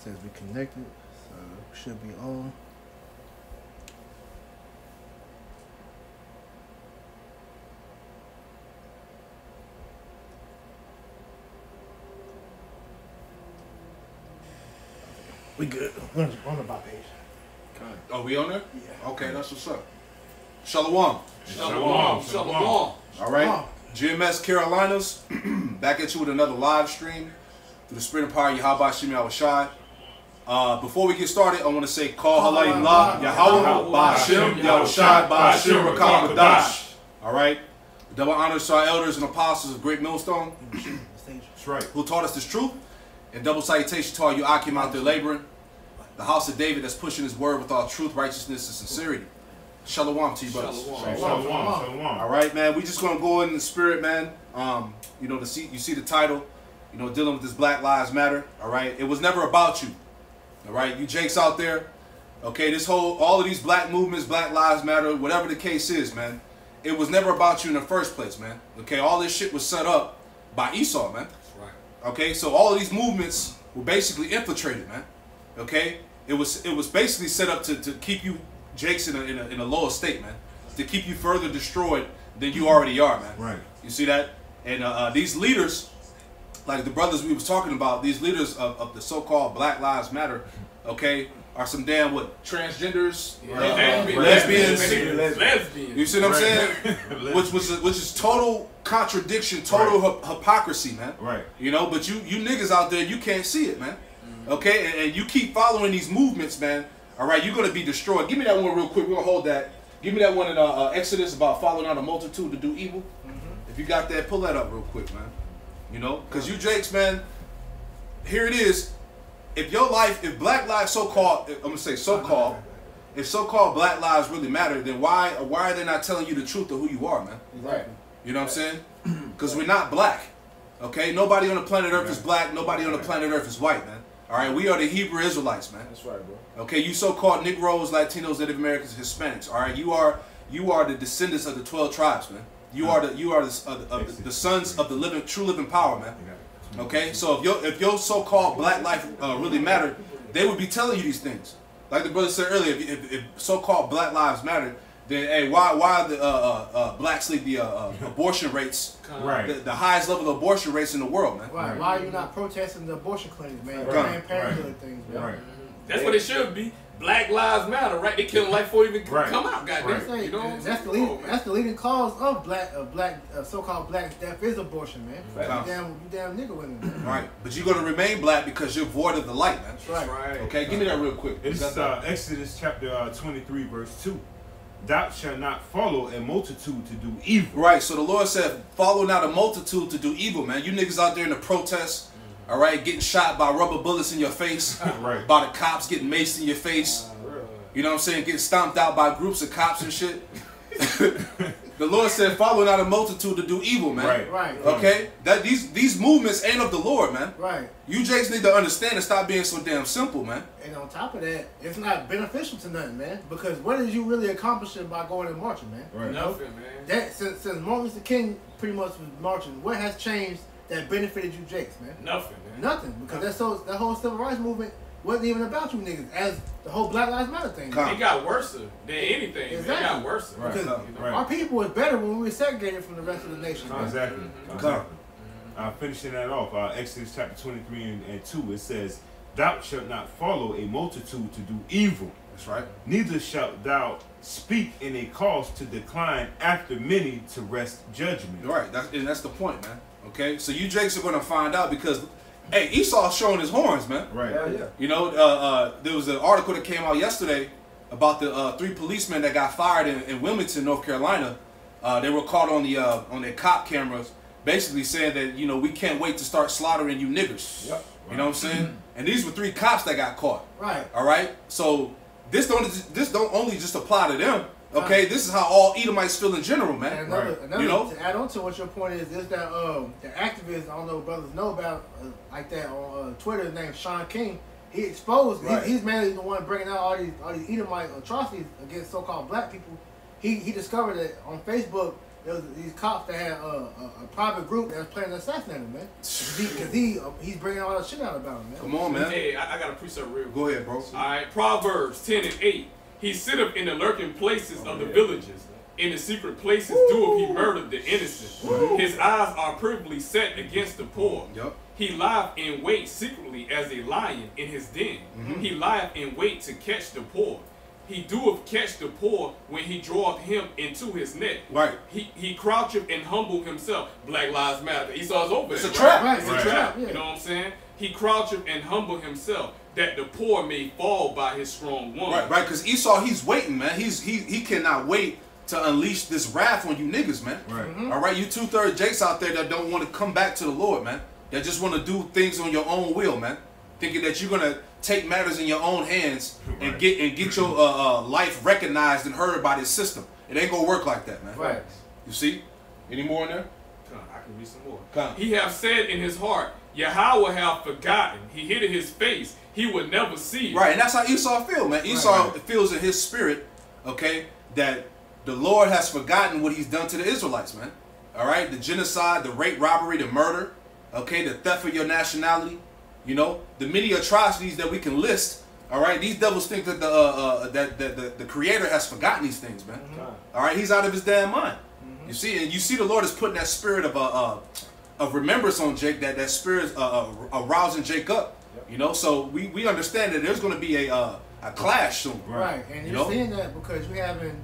says we connected, so we should be on. We good. We're on the bot page. Oh, we on there? Yeah. Okay, that's what's up. Shalom. Shalom. Shalom. All right. GMS Carolinas, back at you with another live stream through the Spirit and Power Yahweh Shimi Awashai. Before we get started, I want to say, Call Halayimlah, Yahweh, Ba'ashem, Yahushai, Ba'ashem, Rakam Madash. All right. Double honors to our elders and apostles of Great Millstone. That's right. Who taught us this truth. And double salutation to all you Akim out there laboring. The house of David that's pushing his word with all truth, righteousness, and sincerity. Shalom to you, brothers. Shalom. All right, man. We just gonna go in the spirit, man. You know, you see the title. You know, dealing with this Black Lives Matter. All right. It was never about you. All right, you Jakes out there. Okay, all of these black movements, Black Lives Matter, whatever the case is, man. It was never about you in the first place, man. Okay, all this shit was set up by Esau, man. That's right. Okay, so all of these movements were basically infiltrated, man. Okay, it was basically set up to keep you Jakes in a lower state, man, to keep you further destroyed than you already are, man. Right. You see that? And these leaders, like the brothers we was talking about, these leaders of the so-called Black Lives Matter, okay, are some damn transgenders, lesbians. You see what I'm saying? which is total contradiction, total hypocrisy, man. Right. You know, but you niggas out there, you can't see it, man. Okay, and you keep following these movements, man. All right, you're gonna be destroyed. Give me that one real quick. We're gonna hold that. Give me that one in Exodus about following out a multitude to do evil. If you got that, pull that up real quick, man. You know, because you Jakes, man. Here it is. If your life, if Black Lives so-called, I'm gonna say so-called, if so-called Black Lives really matter, then why are they not telling you the truth of who you are, man? Right. You know what I'm saying? Because we're not black. Okay, nobody on the planet Earth is black. Nobody on the planet Earth is white, man. All right, we are the Hebrew Israelites, man. That's right, bro. Okay, you so-called Negroes, Latinos, Native Americans, Hispanics. All right, you are the descendants of the 12 tribes, man. You are the sons of the true living power, man. Okay, so if your so-called black life really mattered, they would be telling you these things. Like the brother said earlier, if so-called Black Lives matter, then hey, why are the blacks lead the abortion rates, the highest level of abortion rates in the world, man? Right. Why are you not protesting the abortion claims, man? Planned Parenthood things, man. Right. That's what it should be. Black Lives Matter, right? They kill life before it even come out, goddamn. Right. You know, that's the leading cause of so-called black death is abortion, man. You damn nigga women, man. Right, but you're gonna remain black because you're void of the light, man. That's right. Okay, give me that real quick. It's Exodus chapter 23, verse 2. Thou shalt not follow a multitude to do evil. Right, so the Lord said, follow not a multitude to do evil, man. You niggas out there in the protests, all right, getting shot by rubber bullets in your face, right, by the cops, getting maced in your face. You know what I'm saying? Getting stomped out by groups of cops and shit. The Lord said, follow not a multitude to do evil, man. Right. Okay? That these movements ain't of the Lord, man. Right. You Jakes need to understand and stop being so damn simple, man. And on top of that, it's not beneficial to nothing, man. Because what is you really accomplishing by going and marching, man? Right. You know? Nothing, man. That since Martin Luther King pretty much was marching, what has changed that benefited you Jakes, man? Nothing, man. Nothing. Because that whole civil rights movement wasn't even about you niggas, as the whole Black Lives Matter thing. It got worse than anything. Exactly. It got worse. Right. Because Right. our people was better when we were segregated from the rest of the nation. Man. Exactly. Finishing that off, Exodus chapter 23 and 2, it says, thou shalt not follow a multitude to do evil. That's right. Neither shalt thou speak in a cause to decline after many to wrest judgment. Right, that's the point, man. Okay, so you Jakes are gonna find out because, hey, Esau's showing his horns, man. Right. Yeah. You know, there was an article that came out yesterday about the 3 policemen that got fired in Wilmington, North Carolina. They were caught on their cop cameras, basically saying that, you know, we can't wait to start slaughtering you niggers. Yep. You know what I'm saying? And these were 3 cops that got caught. Right. All right. So this don't only just apply to them. Okay, this is how all Edomites feel in general, man. And another You know? to add on to what your point is that the activist, I don't know if brothers know about, like that on Twitter, named Sean King. He exposed. Right. He's mainly the one bringing out all these Edomite atrocities against so-called black people. He discovered that on Facebook there was these cops that had a private group that was planning to assassinate him, man. Because he's bringing all that shit out about him, man. Come on, man. Hey, I got a precept real quick. Go ahead, bro. All right, Proverbs 10:8. He sitteth in the lurking places of the villages. In the secret places doeth he murder the innocent. His eyes are privily set against the poor. Yep. He lieth in wait secretly as a lion in his den. He lieth in wait to catch the poor. He doeth catch the poor when he draweth him into his net. Right. He croucheth and humble himself. Black Lives Matter. Esau's over. It's a trap. Right, It's a trap. You know what I'm saying? He croucheth and humble himself, that the poor may fall by his strong one. Right. Because Esau, he's waiting, man. He cannot wait to unleash this wrath on you niggas, man. Right. All right, you 2/3 Jakes out there that don't want to come back to the Lord, man. That just want to do things on your own will, man. Thinking that you're gonna take matters in your own hands and get your life recognized and heard by this system. It ain't gonna work like that, man. Right. You see? Any more in there? I can read some more. Come. He hath said in his heart, Yahweh hath forgotten. He hid his face. He would never see. Right, and that's how Esau feel, man. Esau feels in his spirit, okay, that the Lord has forgotten what he's done to the Israelites, man. All right, the genocide, the rape, robbery, the murder, okay, the theft of your nationality, you know, the many atrocities that we can list. All right, these devils think that the Creator has forgotten these things, man. All right, he's out of his damn mind. You see, and you see the Lord is putting that spirit of remembrance on Jake, that spirit arousing Jake up. You know, so we understand that there's going to be a clash soon. Right, and you're seeing that because you're having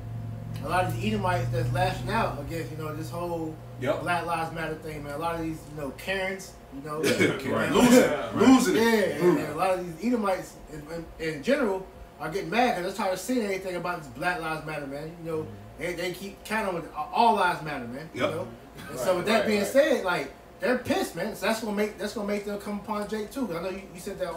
a lot of these Edomites that's lashing out against, you know, this whole Black Lives Matter thing, man. A lot of these, you know, Karens, you know, losing it. And a lot of these Edomites in general are getting mad because they're tired of seeing anything about this Black Lives Matter, man. You know, they keep counting with all lives matter, man. You know, and so with that being said, like, they're pissed, man. So that's gonna make them come upon Jake too. I know you said that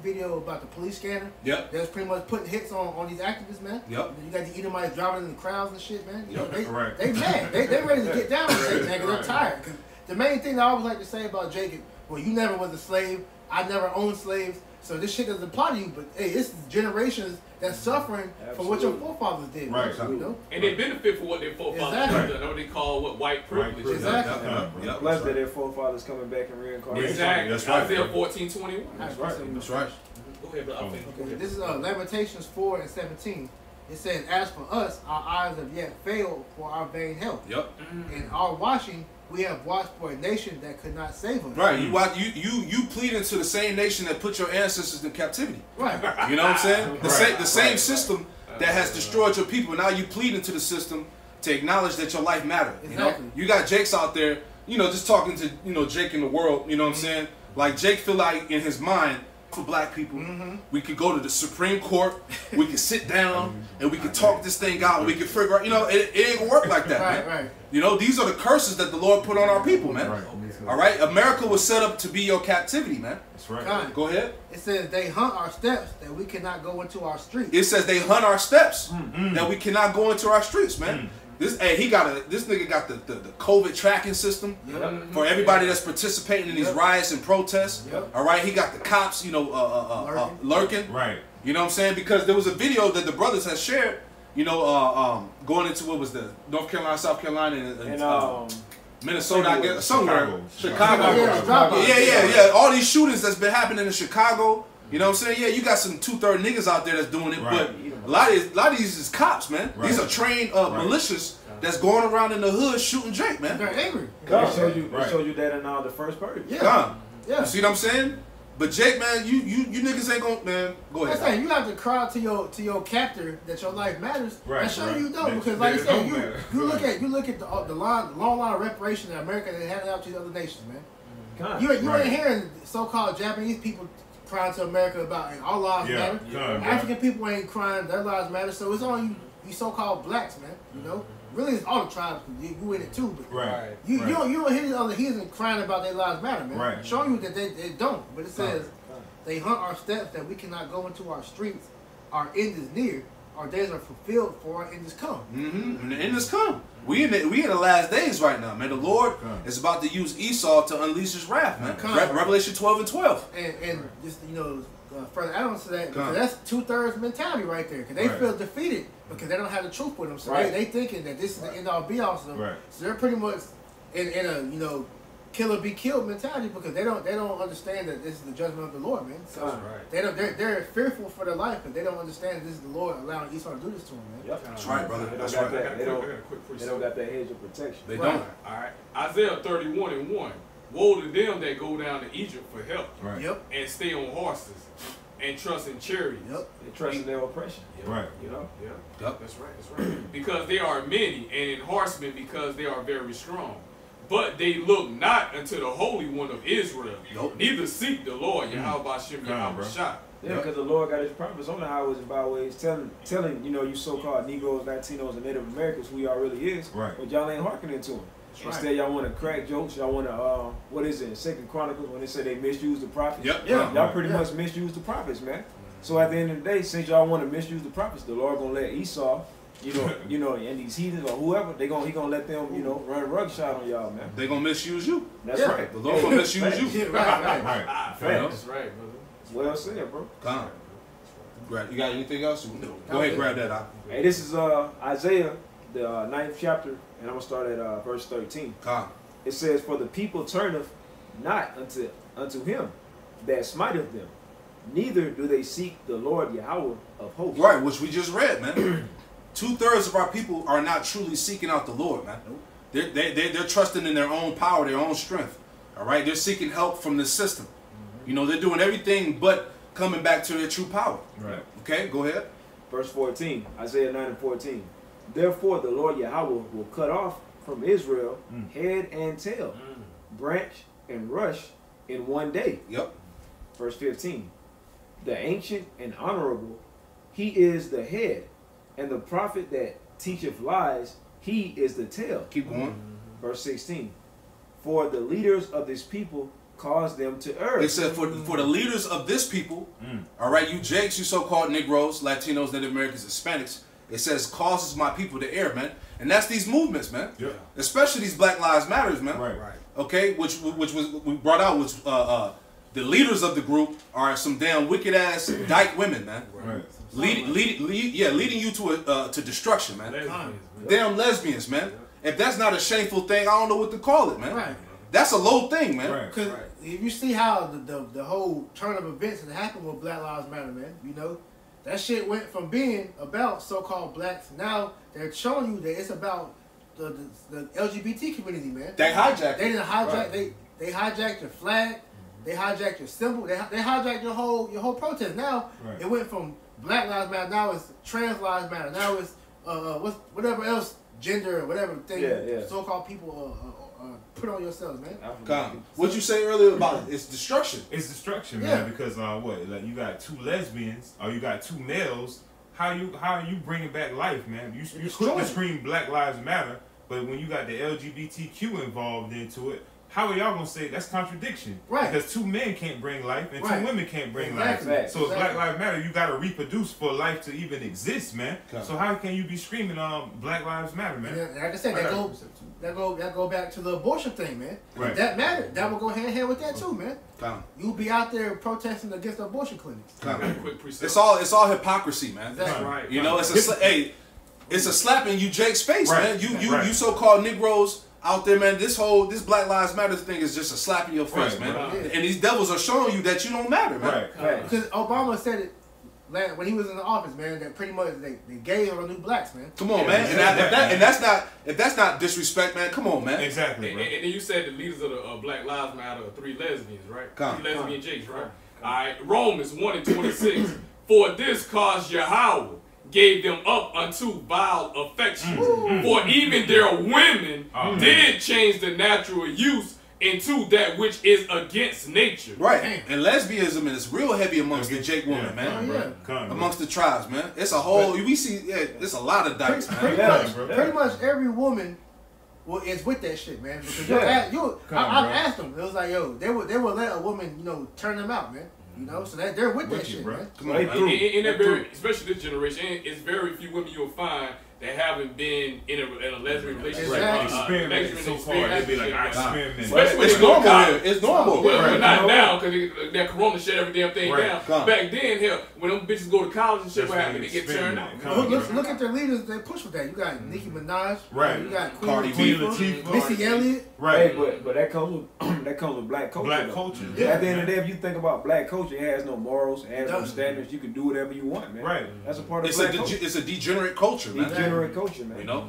video about the police scanner. Yep. That's pretty much putting hits on these activists, man. Yep. You got the Edomites driving in the crowds and shit, man. You know, Right. they mad. They ready to get down with Jake, man, because they're tired. Cause the main thing that I always like to say about Jake is, well, you never was a slave. I never owned slaves. So this shit doesn't apply to you. But hey, it's generations that's suffering from what your forefathers did. Right. You know? And they benefit from what their forefathers did. Know what they call white privilege. Exactly. Plus that their forefathers coming back and reincarnating. Exactly. That's right. Isaiah 14:21. That's right. That's right. Go ahead, but Okay, this is Lamentations 4:17. It says, "As for us, our eyes have yet failed for our vain help. Yep. In our watching, we have watched for a nation that could not save us." Right. You plead into the same nation that put your ancestors in captivity. Right. You know what I'm saying? The same system that has destroyed your people. Now you plead into the system to acknowledge that your life matters. Exactly. You know? You got Jakes out there, you know, just talking to, you know, Jake in the world, you know what I'm saying? Like Jake feel like in his mind, for black people, we could go to the Supreme Court, we could sit down and we could talk this thing out, and we could figure out, you know, it ain't gonna work like that, man. Right. You know, these are the curses that the Lord put on our people, man. All right, America was set up to be your captivity, man. That's right. God. Go ahead. It says they hunt our steps that we cannot go into our streets. It says they hunt our steps that we cannot go into our streets, man. This nigga got the COVID tracking system for everybody that's participating in these riots and protests. All right, he got the cops, you know, lurking. Right. You know what I'm saying? Because there was a video that the brothers had shared, you know, going into what was the North Carolina, South Carolina, and Minnesota, I guess, somewhere. Chicago. Yeah. All these shootings that's been happening in Chicago. You know what I'm saying? Yeah, you got some 2/3 niggas out there that's doing it, but a lot of these is cops, man. These are trained militias that's going around in the hood shooting Jake, man. They're angry. They show you that in the first purge. Yeah. You see what I'm saying? But Jake, man, you niggas ain't gonna, man. Go ahead. I'm saying you have to cry to your captor that your life matters. Right. And show you don't, because like you said, you look at the long line of reparation that America has handed out to the other nations, man. You ain't hearing so-called Japanese people crying to America about our lives matter. African people ain't crying, their lives matter. So it's all you so-called blacks, man. You know, really it's all the tribes. You in it too, but you don't hear the other heathens crying about their lives matter, man. Right. Showing you that they don't. But it says they hunt our steps that we cannot go into our streets. Our end is near. our days are fulfilled for our end is come. And the end is come. We in the last days right now, man. The Lord is about to use Esau to unleash his wrath, man. Revelation 12 and 12. And just, you know, further add-ons to that, because that's 2/3 mentality right there. Because they feel defeated because they don't have the truth with them. So they thinking that this is the end-all be-all. So they're pretty much in a, you know, kill or be killed mentality, because they don't understand that this is the judgment of the Lord, man. So they're fearful for their life, but they don't understand that this is the Lord allowing Esau to do this to them, man. Yep. That's right, brother. That's right. They don't got that hedge of protection. They don't. All right. Isaiah 31 and 1. Woe to them that go down to Egypt for help. And stay on horses and trust in chariots. They trust in their oppression. You know? That's right. That's right. Because they are many, and in horsemen because they are very strong. But they look not unto the Holy One of Israel. Neither seek the Lord, Yahweh Shem Yahweh Shah. Yeah, because the Lord got his prophets on the highways and byways telling, you know, you so-called Negroes, Latinos, and Native Americans who y'all really is, but y'all ain't hearkening to them. Instead, y'all want to crack jokes. Y'all want to, what is it, in 2 Chronicles, when they say they misuse the prophets? Y'all pretty much misuse the prophets, man. So at the end of the day, since y'all want to misuse the prophets, the Lord gonna let Esau, you know, and these heathens or whoever, he gonna let them, you know, run rugshot on y'all, man. They gonna misuse you. That's right. The Lord gonna misuse you. That's right, brother. Well said, bro. Come. You got anything else? No. Go ahead, grab that out. Hey, this is Isaiah, the 9th chapter, and I'm gonna start at verse 13. Come. It says, "For the people turneth not unto him that smiteth them, neither do they seek the Lord Yahweh of hosts." Right, which we just read, man. 2/3 of our people are not truly seeking out the Lord, man. They're trusting in their own power, their own strength. All right, they're seeking help from the system. You know, they're doing everything but coming back to their true power. Right. Okay, go ahead. Verse 14, Isaiah 9 and 14. "Therefore the Lord Yahweh will cut off from Israel head and tail, branch and rush in one day." Verse 15. "The ancient and honorable, he is the head, and the prophet that teacheth lies, he is the tail." Keep going. Verse 16. "For the leaders of this people cause them to err." It said for the leaders of this people, all right, you Jakes, you so-called Negroes, Latinos, Native Americans, Hispanics, it says causes my people to err, man. And that's these movements, man. Especially these Black Lives Matters, man. Okay, which was we brought out was the leaders of the group are some damn wicked ass dyke women, man. Leading you to destruction, man. Damn lesbians, man. If that's not a shameful thing, I don't know what to call it, man. That's a low thing, man. Because if you see how the whole turn of events that happened with Black Lives Matter, man, you know, that shit went from being about so-called blacks, now they're showing you that it's about the LGBT community, man. They hijacked. They didn't hijack. They hijacked your flag. They hijacked your symbol. They hijacked your whole protest. Now it went from Black Lives Matter. Now it's Trans Lives Matter. Now it's whatever else gender or whatever thing so-called people put on yourselves, man. What you say earlier about it's destruction. It's destruction, man. Because what? Like you got two lesbians or you got two males. How are you bringing back life, man? You scream Black Lives Matter, but when you got the LGBTQ involved into it, how are y'all gonna say that's contradiction? Because two men can't bring life and two women can't bring life. So if Black Lives Matter, you gotta reproduce for life to even exist, man. So how can you be screaming Black Lives Matter, man? Like I said, that go back to the abortion thing, man. If that mattered, that will go hand in hand with that too, man. You'll be out there protesting against the abortion clinics. It's all hypocrisy, man. That's right. You know, it's a slap in you Jake's face, man. You so-called Negroes out there, man. This Black Lives Matter thing is just a slap in your face, man. And these devils are showing you that you don't matter, man. Because Obama said it when he was in the office, man, that pretty much they gay are the new blacks, man. Come on, man. If that's not disrespect, man, come on, man. Exactly. And then you said the leaders of the Black Lives Matter are 3 lesbians, right? 3 lesbian jakes, right? All right. Romans 1 and 26. "For this cause Yahweh gave them up unto vile affections. For even their women did change the natural use into that which is against nature." Right. And lesbianism is real heavy amongst the Jake woman, man. Amongst the tribes, man. It's a whole, we see, it's a lot of dykes, man. Pretty much every woman is with that shit, man. Because I've asked them. It was like, yo, they would let a woman, you know, turn them out, man. You know, so they're with that shit, bro. man. Come on, in that very, especially this generation, it's very few women you'll find that haven't been in a lesbian relationship. Experiment so far. They'd be like, I experiment. It's normal here. It's normal. Well, not now, because that corona shut every damn thing down. Back then, hell, when them bitches go to college and shit, what happened? They get turned out. Look at their leaders. They push for that. You got Nicki Minaj. Right. You got Cardi Queen B, Latifah, Missy Elliott. Right. Hey, but that comes with black culture. Black culture. At the end of the day, if you think about black culture, it has no morals, it has no standards. You can do whatever you want, man. Right. That's a part of black culture. It's a degenerate culture, man. Degenerate culture, man. You know?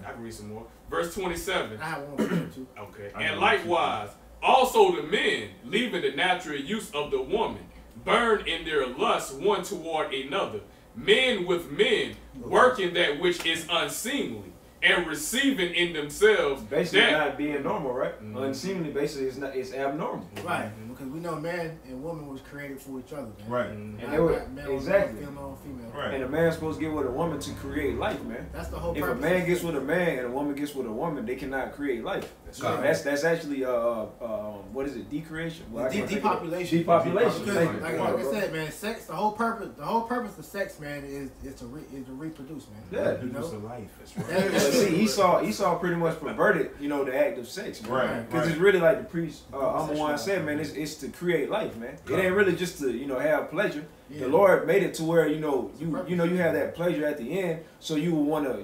I can read some more. Verse 27. I have one more too. Okay. And likewise, also the men, leaving the natural use of the woman, burn in their lust one toward another. Men with men, working that which is unseemly, and receiving in themselves basically that, not being normal, right? Unseemly, basically, it's abnormal. Right, because we know man and woman was created for each other, man. Right. And they were exactly. Female. Right. And a man's supposed to get with a woman to create life, man. That's the whole If purpose. a man gets with a man and a woman gets with a woman, they cannot create life. That's actually what is it? Decreation. Well, Depopulation. Depopulation. Because, like I said, man, sex. The whole purpose of sex, man, is to reproduce, man. Yeah, you know. Life. But see, Esau pretty much perverted, you know, the act of sex, man. Right. Because it's really like the priest Amon said, man. It's to create life, man. It ain't really just to have pleasure. Yeah. The Lord made it to where you have that pleasure at the end, so you will want to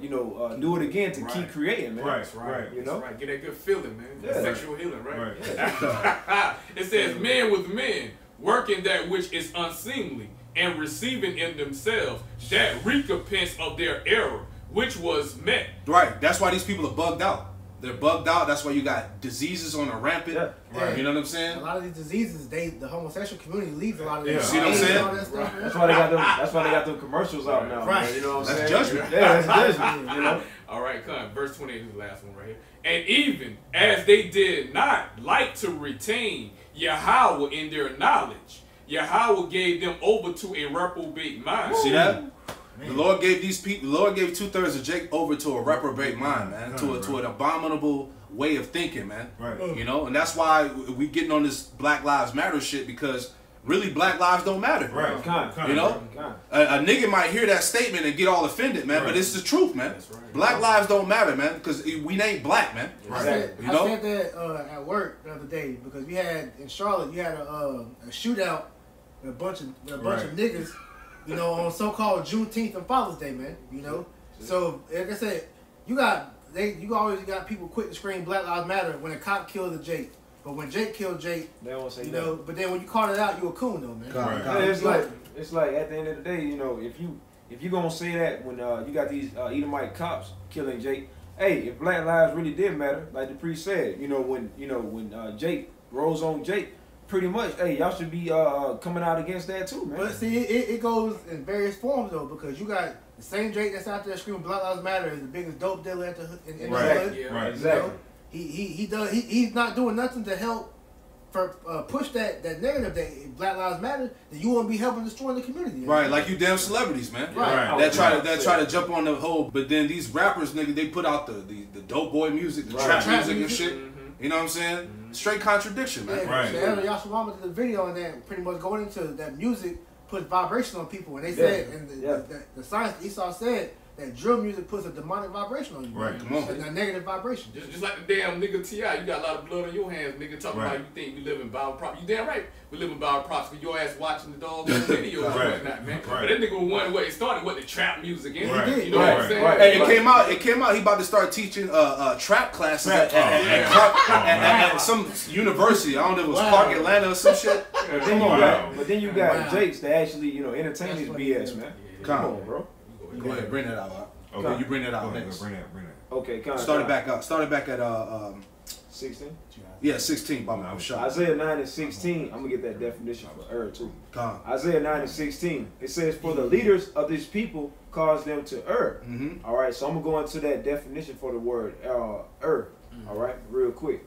do it again to keep creating, man. Right. You know, get that good feeling, man. Yeah. Sexual healing, right? Yeah. It says men with men, working that which is unseemly, and receiving in themselves that recompense of their error, which was met. Right. That's why these people are bugged out. They're bugged out. That's why you got diseases on the rampant. Yeah. Right. You know what I'm saying? A lot of these diseases, the homosexual community leads a lot of them. You see what I'm saying? That's why they got them commercials out now. Right. Man, you know what I'm saying? Judgment. Yeah, that's judgment. You know. All right, come on. Verse 28 is the last one right here. And even as they did not like to retain Yahweh in their knowledge, Yahweh gave them over to a reprobate mind. See that? Man. The Lord gave these people. The Lord gave 2/3 of Jake over to a reprobate mind, man, to an abominable way of thinking, man. Right. You know, and that's why we getting on this Black Lives Matter shit, because really Black lives don't matter. Right. You know, a nigga might hear that statement and get all offended, man, but it's the truth, man. Black lives don't matter, man, because we ain't black, man. I said that at work the other day, because we had in Charlotte, you had a shootout with a bunch of niggas. You know, on so-called Juneteenth and Father's Day, man. You know, so like I said, you always got people quick to scream Black Lives Matter when a cop killed a Jake, but when Jake killed Jake, they won't say know. But then when you call it out, you a coon though, man. Yeah, it's like at the end of the day, you know, if you gonna say that when you got these Edomite cops killing Jake, hey, if Black lives really did matter, like the priest said, when Jake rolls on Jake. Pretty much, hey, y'all should be coming out against that too, man. But see, it goes in various forms though, because you got the same Drake that's out there screaming Black Lives Matter is the biggest dope dealer in the hood. Yeah, right, exactly. You know? He's not doing nothing to help push that narrative that Black Lives Matter. That you won't be helping destroy the community. Right, like you damn celebrities, man. Right. That try to jump on the whole, but then these rappers, nigga, they put out the dope boy music, the trap music and shit. You know what I'm saying? Straight contradiction, man. Yeah, right. Elder Yashawama did the video on that, pretty much going into that music puts vibration on people, and they said, and the science Esau said that drill music puts a demonic vibration on you. Right, come on. A negative vibration. Just like the damn nigga T.I., you got a lot of blood on your hands, nigga, talking about you think we live in Bible props. You damn right we live in Bible props for your ass watching the dog videos and whatnot, man. But that nigga was one way it started with the trap music in it. You know what I'm saying? Hey, it came out, he about to start teaching trap classes at some university. I don't know if it was Park Atlanta or some shit. But then you got Jakes that actually, entertain this BS, man. Come on, bro. Go ahead, bring that out. Okay, you bring that out next. Bring that. Okay, Started back up. Started back at 16. Yeah, 16. I'm sure. Isaiah 9 and 16. I'm gonna get that definition for too. Isaiah 9 and 16. It says, "For the leaders of this people cause them to err." All right, so I'm gonna go into that definition for the word err. All right, real quick,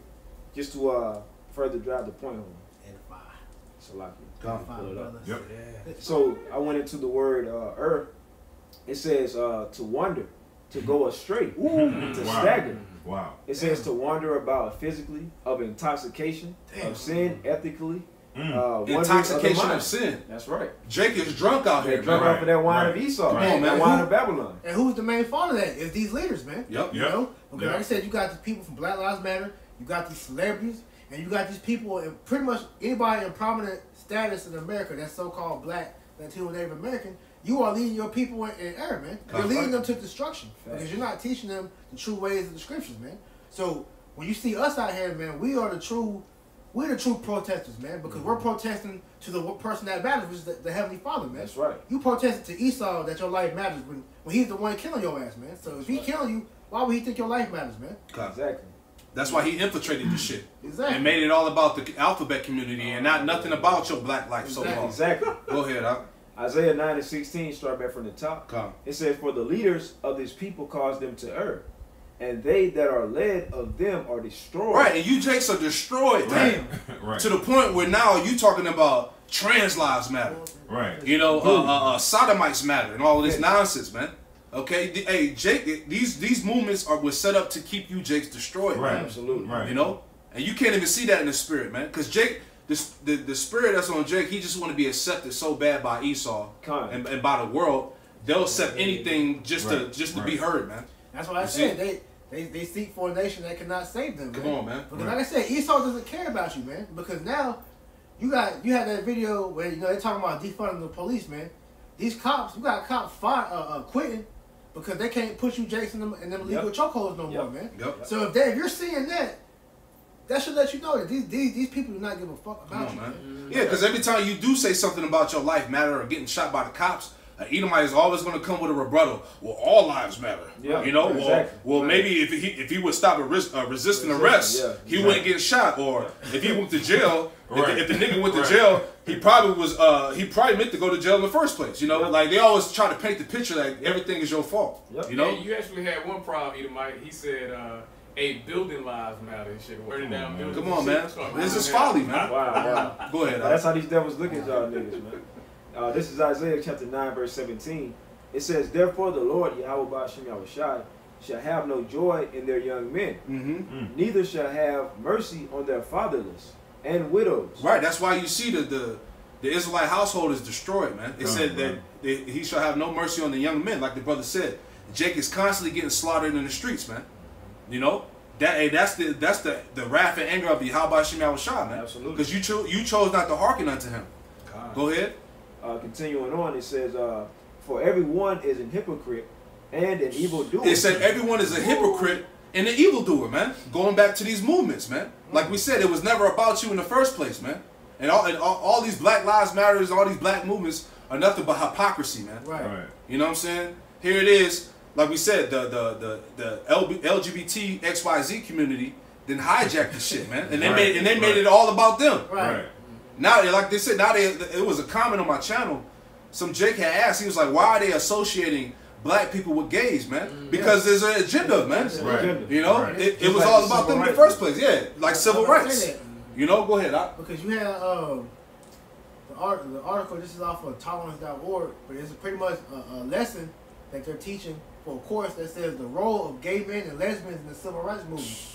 just to further drive the point home. Salaki. Yep. So I went into the word err. It says to wander, to go astray, to stagger. Wow. It says to wander about physically, of intoxication, of sin, ethically, Intoxication of sin. That's right. Jake is drunk out here. Drunk off of that wine of Esau. Come on, man. That wine of Babylon. And who's the main fault of that? Is these leaders, man. Yep. You know? Because like I said, you got the people from Black Lives Matter, you got these celebrities, and you got these people, and pretty much anybody in prominent status in America that's so-called Black, Latino, Native American, you are leading your people in error, man. You're leading them to destruction because you're not teaching them the true ways of the scriptures, man. So when you see us out here, man, we're the true protesters, man, because we're protesting to the person that matters, which is the Heavenly Father, man. That's right. You protested to Esau that your life matters when he's the one killing your ass, man. So if he killing you, why would he think your life matters, man? Exactly. That's why he infiltrated the shit. Exactly. And made it all about the alphabet community and not nothing about your black life so far. Exactly. Go ahead, Doc. Isaiah 9:16, start back from the top. It says, "For the leaders of this people cause them to err, and they that are led of them are destroyed." Right, and you Jakes are destroyed, man. Right. To the point where now you talking about trans lives matter. Right. You know, sodomites matter and all of this nonsense, man. Okay, hey Jake, these movements were set up to keep you Jakes destroyed, Right. man. Absolutely. Right. You know, and you can't even see that in the spirit, man. Because Jake, the spirit that's on Jake, he just want to be accepted so bad by Esau and by the world. They'll accept anything just to be heard, man. That's why I said they seek for a nation that cannot save them. Come on, man. Because like I said, Esau doesn't care about you, man. Because now you had that video where they're talking about defunding the police, man. These cops, you got cops quitting because they can't put you Jakes in them illegal chokeholds no more, man. So if you're seeing that should let you know that these people do not give a fuck about you, man. Yeah, because every time you do say something about your life matter or getting shot by the cops, Edomite is always going to come with a rebuttal. Well, all lives matter. Yeah, you know. Exactly. Well, maybe if he would stop a resisting arrest, he wouldn't get shot. Or if he went to jail, if the nigga went to jail, he probably meant to go to jail in the first place. You know, like they always try to paint the picture like everything is your fault. You know. Yeah, you actually had one problem, Edomite. He said, building lives matter and shit. Burning down buildings. Come on, man. This is folly, man. Wow. Go ahead. That's how these devils look at y'all niggas, man. This is Isaiah chapter 9, verse 17. It says, "Therefore the Lord, Yahweh Ba'ashem Yahushai, shall have no joy in their young men, neither shall have mercy on their fatherless and widows." Right, that's why you see the Israelite household is destroyed, man. It said that he shall have no mercy on the young men, like the brother said. Jake is constantly getting slaughtered in the streets, man. You know? That's the wrath and anger of Yahweh Ba'ashem Yahushai, man. Absolutely. Because you chose not to hearken unto him. Go ahead. Continuing on, it says, "For everyone is an hypocrite and an evildoer." It said everyone is a hypocrite and an evildoer, man. Going back to these movements, man. Like we said, it was never about you in the first place, man. And all these Black Lives Matters, all these black movements are nothing but hypocrisy, man. Right. You know what I'm saying? Here it is. Like we said, the LGBT XYZ community then hijacked the shit, man. And they made it all about them. Right. Now, like they said, it was a comment on my channel. Some Jake had asked, he was like, "Why are they associating black people with gays, man?" Because there's an agenda, man. You know, it was all about them in the first place. Yeah, like civil rights. You know, go ahead. Because you had the article. This is off of tolerance.org, but it's pretty much a lesson that they're teaching for a course that says the role of gay men and lesbians in the civil rights movement.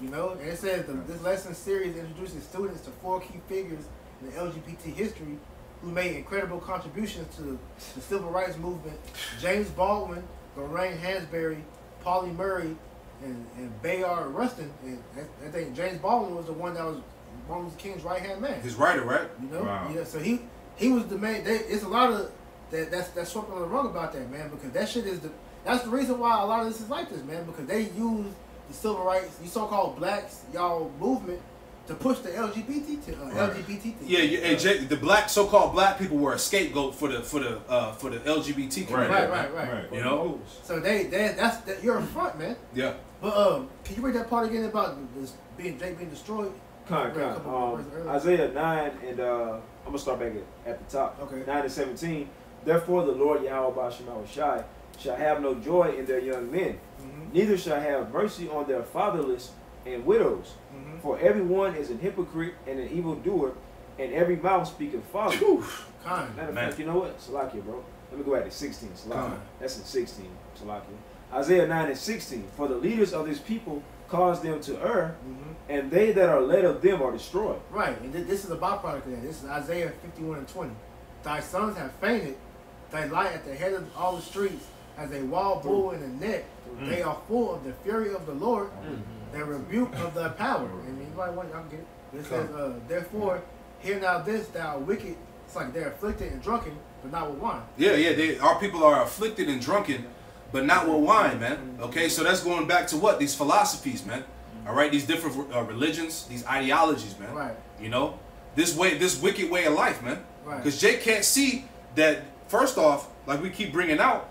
You know, and it says this lesson series introduces students to 4 key figures in the LGBT history who made incredible contributions to the civil rights movement: James Baldwin, Lorraine Hansberry, Pauli Murray, and Bayard Rustin. And I think James Baldwin was the one that was Martin Luther King's right-hand man. His writer, right? You know, yeah. So he was the main. It's a lot of that's swept on the rug about that, man, because that shit is that's the reason why a lot of this is like this, man, because they use the civil rights, the so-called blacks, y'all movement, to push the LGBT thing. Yeah, Jake, the so-called black people were a scapegoat for the LGBT community. Right. You know, so you're in front, man. Yeah. But can you read that part again about Jake being destroyed? Isaiah 9 and I'm gonna start back at the top. Okay. 9 and 17. "Therefore the Lord Yahweh Ba'ashem Yahushai shall have no joy in their young men, neither shall have mercy on their fatherless and widows. For everyone is an hypocrite and an evildoer, and every mouth speaketh folly." Matter of fact, you know what? Salakia, bro. Let me go back to 16. Salakia. That's in 16. Salakia. Isaiah 9 and 16. "For the leaders of this people cause them to err, and they that are led of them are destroyed. Right, and this is a byproduct of that. This is Isaiah 51:20. Thy sons have fainted, thy light at the head of all the streets, as a wild bull in the neck. They are full of the fury of the Lord, the rebuke of thy power. And anybody want, y'all get it? It says, therefore, hear now this, thou wicked. It's like they're afflicted and drunken, but not with wine. Yeah. Our people are afflicted and drunken, but not with wine, man. Okay, so that's going back to what? These philosophies, man. All right, these different religions, these ideologies, man. Right. You know, this wicked way of life, man. Right. Because Jake can't see that, first off, like we keep bringing out,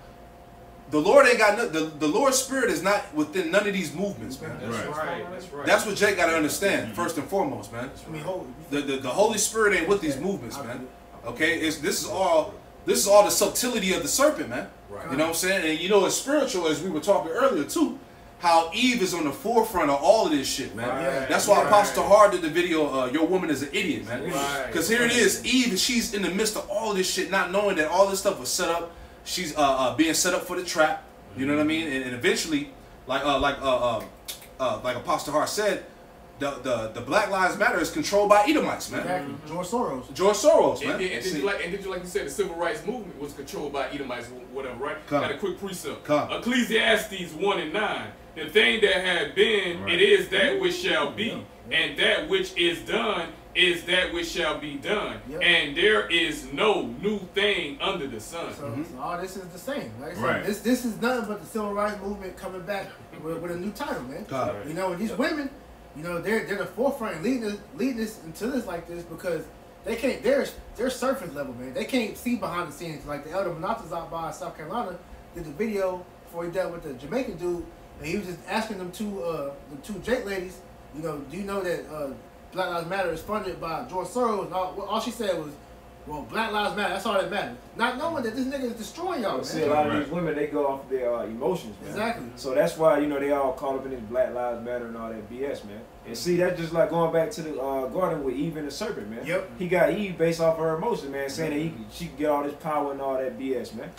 the Lord ain't got the Lord's spirit is not within none of these movements, man. That's right. That's right. That's what Jake got to understand, first and foremost, man. The Holy Spirit ain't with these movements, man. Okay, this is all the subtlety of the serpent, man. Right. You know what I'm saying? And you know, it's spiritual, as we were talking earlier too, how Eve is on the forefront of all of this shit, man. Right. That's why Apostle Tahar did the video, Your Woman is an Idiot, man. Because here it is, Eve, she's in the midst of all this shit, not knowing that all this stuff was set up. She's being set up for the trap. You know what I mean? And eventually, like Apostle Tahar said, the Black Lives Matter is controlled by Edomites, man. Exactly. George Soros. George Soros, man. And did you like you said, the civil rights movement was controlled by Edomites, whatever, right? Got a quick precept. Ecclesiastes 1:9. The thing that had been, it is that which shall be, and that which is done is that which shall be done, and there is no new thing under the sun. So all this is the same. Like I said, this is nothing but the civil rights movement coming back with a new title, man. You know, and these women, you know, they're the forefront leading us into this like this because they can't. They're surface level, man. They can't see behind the scenes. Like the Elder Monataz out by South Carolina did the video before he dealt with the Jamaican dude, and he was just asking them the two Jake ladies, you know, do you know that Black Lives Matter is funded by George Soros? And all she said was, well, Black Lives Matter, that's all that matters. Not knowing that this nigga is destroying y'all, man. See, a lot of these women, they go off their emotions, man. Exactly. So that's why, you know, they all caught up in this Black Lives Matter and all that BS, man. And see, that's just like going back to the garden with Eve and the serpent, man. Yep. He got Eve based off her emotions, man, saying that she could get all this power and all that BS, man.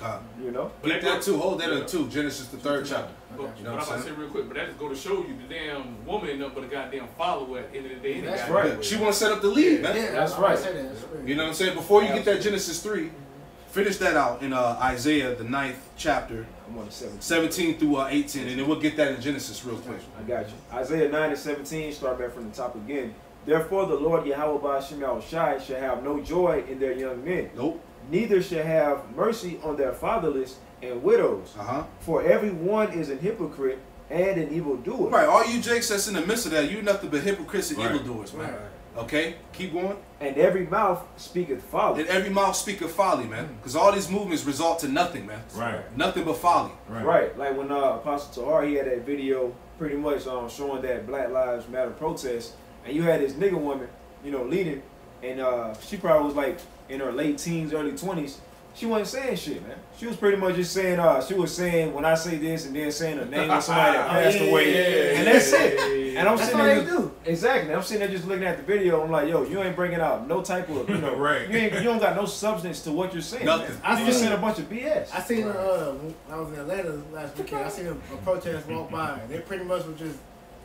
You know? But that too, hold that up too. Genesis the 3rd chapter. But I'm about to say real quick, but that just go to show you the damn woman ain't nothing but a goddamn follower at the end of the day. That's right. She want to set up the lead, man. Yeah, that's right. You know what I'm saying? Before you get that Genesis 3, finish that out in Isaiah the 9th chapter. I'm on the 17 through 18, and then we'll get that in Genesis real quick. I got you. Isaiah 9:17, start back from the top again. Therefore the Lord Yahweh Ba'ashem Yahushai shall have no joy in their young men. Nope. Neither shall have mercy on their fatherless and widows. For every one is an hypocrite and an evildoer. Right, all you Jakes that's in the midst of that, you nothing but hypocrites and evildoers, man. Okay, keep going. And every mouth speaketh folly. And every mouth speaketh folly, man. Because all these movements result to nothing, man. Right. Nothing but folly. Right. Like when Apostle Tahar, he had that video pretty much showing that Black Lives Matter protest, and you had this nigga woman, you know, leading, and she probably was like in her late teens, early 20s. She wasn't saying shit, man. She was pretty much just saying, she was saying, when I say this, and then saying the name of somebody that passed away. And that's it. And I'm sitting there, exactly. I'm sitting there just looking at the video. I'm like, yo, you ain't bringing out no type of, you know, you don't got no substance to what you're saying. Nothing. You just saying a bunch of BS. I seen, when I was in Atlanta last weekend, I seen a protest walk by, and they pretty much were just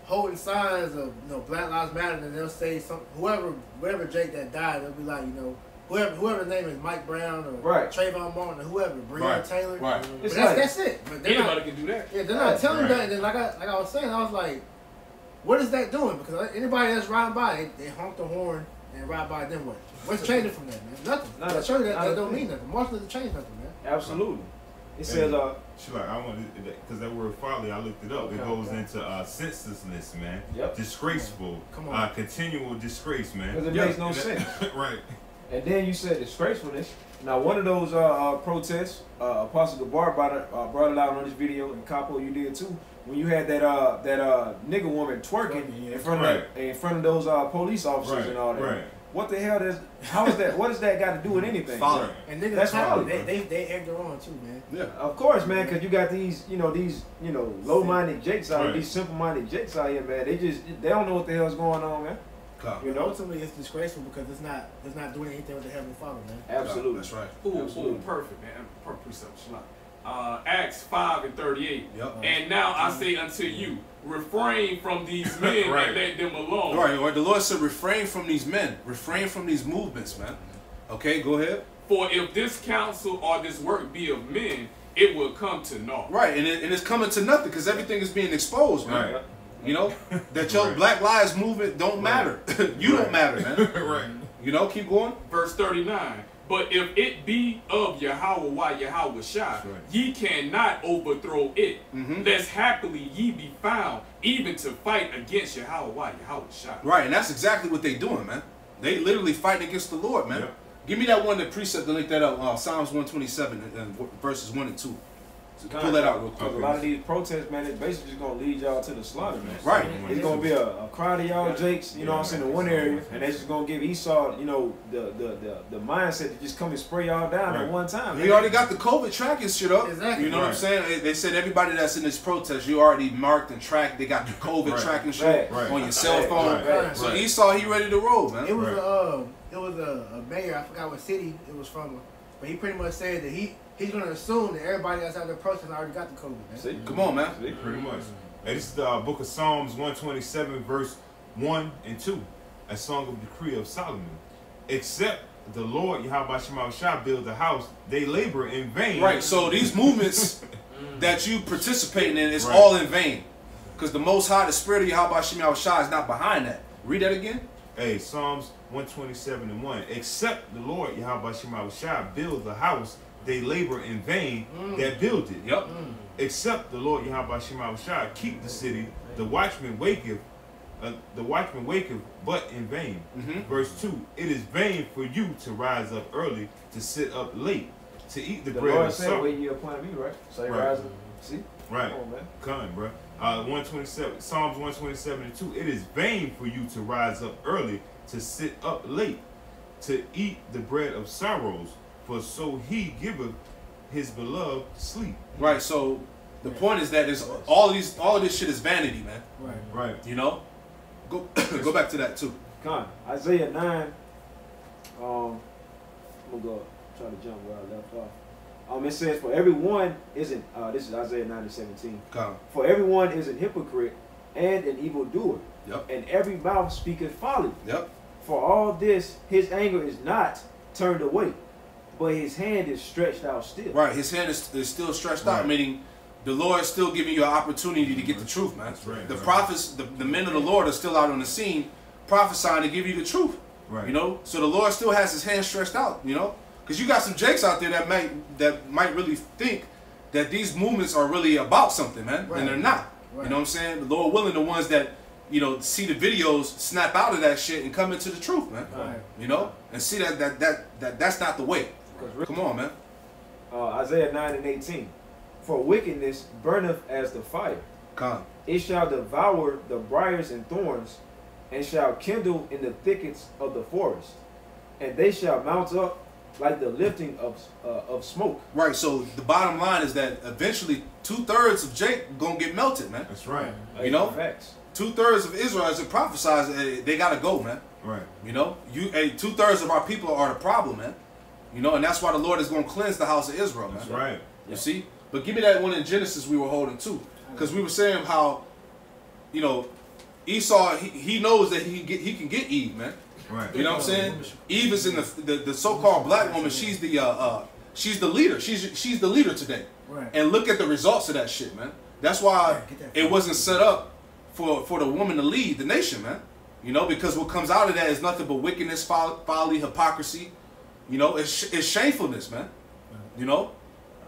holding signs of, you know, Black Lives Matter, and they'll say whoever Jake that died, they'll be like, you know, whoever's name is Mike Brown or Trayvon Martin or whoever, Breonna Taylor. Right. But that's it. But anybody can do that. Yeah, they're not telling you that. And then like I was saying, I was like, what is that doing? Because anybody that's riding by, they honk the horn and ride by them way. What's changing from that, man? Nothing. That show you that don't mean nothing. Martin doesn't change nothing, man. Absolutely. It says, she like, I want because that word folly, I looked it up. It goes into senselessness, man. Disgraceful. Come on. Continual disgrace, man. Because it makes no sense. Right. And then you said disgracefulness. Now, one of those protests, Apostle Gabar brought it out on this video, and Capo, you did too. When you had that nigga woman twerking in front of those police officers and all that. Right. What the hell how is that? What does that got to do with anything? Folly. And niggas, that's folly. They egg their on too, man. Yeah. Of course, man, because you got these low-minded jakes out here, these simple-minded jakes out here, man. They don't know what the hell's going on, man. You know, ultimately it's disgraceful because it's not doing anything with the Heavenly Father, man. Absolutely. That's right. Ooh, perfect, man. Perfect precept. Acts 5:38. Yep. And now I say unto you, refrain from these men and let them alone. Right. The Lord said, refrain from these men. Refrain from these movements, man. Okay, go ahead. For if this counsel or this work be of men, it will come to naught. Right, and it's coming to nothing because everything is being exposed, man. Right. You know, that your Black Lives Movement don't matter. You don't matter, man. Right. You know, keep going. Verse 39. But if it be of Yahweh while Yahweh shot, ye cannot overthrow it, lest happily ye be found, even to fight against Yahweh while Yahweh shot. Right, and that's exactly what they doing, man. They literally fighting against the Lord, man. Yep. Give me that one, that precept to link that up. Psalms 127 and verses 1 and 2. So pull that out real quick. A lot of these protests, man, it's basically just gonna lead y'all to the slaughter, man. Right. It's gonna be a crowd of y'all jakes, you know what I'm saying, in one area, and they're just gonna give Esau, you know, the mindset to just come and spray y'all down at one time. He already got the COVID tracking shit up. Exactly. You know what I'm saying? They said everybody that's in this protest, you already marked and tracked. They got the COVID tracking shit on your cell phone. So Esau, he ready to roll, man. It was a mayor, I forgot what city it was from, but he pretty much said that he's going to assume that everybody that's out there protesting already got the COVID, man. See? Come on, man. See? Pretty much. Hey, this is the book of Psalms 127, verse 1 and 2. A song of decree of Solomon. Except the Lord, Yahweh Shema Shah, build a house, they labor in vain. Right, so these movements that you participating in is all in vain. Because the Most High, the Spirit of Yahweh Shema Shah, is not behind that. Read that again. Hey, Psalms 127 and 1. Except the Lord, Yahweh Shema Shah, build the house, they labor in vain that build it. Yep. Except the Lord Yahweh Shema Shah keep the city, the watchman waketh, but in vain. Verse 2. It is vain for you to rise up early, to sit up late, to eat the bread of sorrow. Wait, you appointed me, right? Say rise up. See? Right. Come on, man. Come, bro. 127, Psalms 127 and 2. It is vain for you to rise up early, to sit up late, to eat the bread of sorrows, for so he giveth his beloved sleep. Right. So the point is that all of this shit is vanity, man. Right. You know, go back to that too. Come on. Isaiah 9. I'm gonna go try to jump where I left off. It says, for everyone isn't, this is Isaiah 9 and 17. Come. For everyone is an hypocrite and an evildoer. Yep. And every mouth speaketh folly. Yep. For all this, his anger is not turned away, but his hand is stretched out still. Right. His hand is still stretched out, meaning the Lord is still giving you an opportunity to get the truth, man. That's right. The prophets, the men of the Lord are still out on the scene prophesying to give you the truth. Right. You know, so the Lord still has his hand stretched out, you know. Because you got some jakes out there that might really think that these movements are really about something, man, and they're not. You know what I'm saying? The Lord willing, the ones that, you know, see the videos, snap out of that shit and come into the truth, man. You know, and see that's not the way. Come on, man. Isaiah 9 and 18. For wickedness burneth as the fire. Come. It shall devour the briars and thorns, and shall kindle in the thickets of the forest, and they shall mount up like the lifting of smoke. Right. So the bottom line is that eventually 2/3 of Jake gonna get melted, man. That's right. You know, facts. 2/3 of Israel, as it prophesies, they gotta go, man. Right. You know, 2/3 of our people are the problem, man. You know, and that's why the Lord is gonna cleanse the house of Israel, man. That's right. You see, but give me that one in Genesis we were holding too, because we were saying how, you know, Esau he knows that he can get Eve, man. Right. You know what I'm saying? Eve is in the so-called black woman. She's the leader. She's the leader today. Right. And look at the results of that shit, man. That's why it wasn't set up for the woman to lead the nation, man. You know, because what comes out of that is nothing but wickedness, folly, hypocrisy. You know, it's shamefulness, man. You know,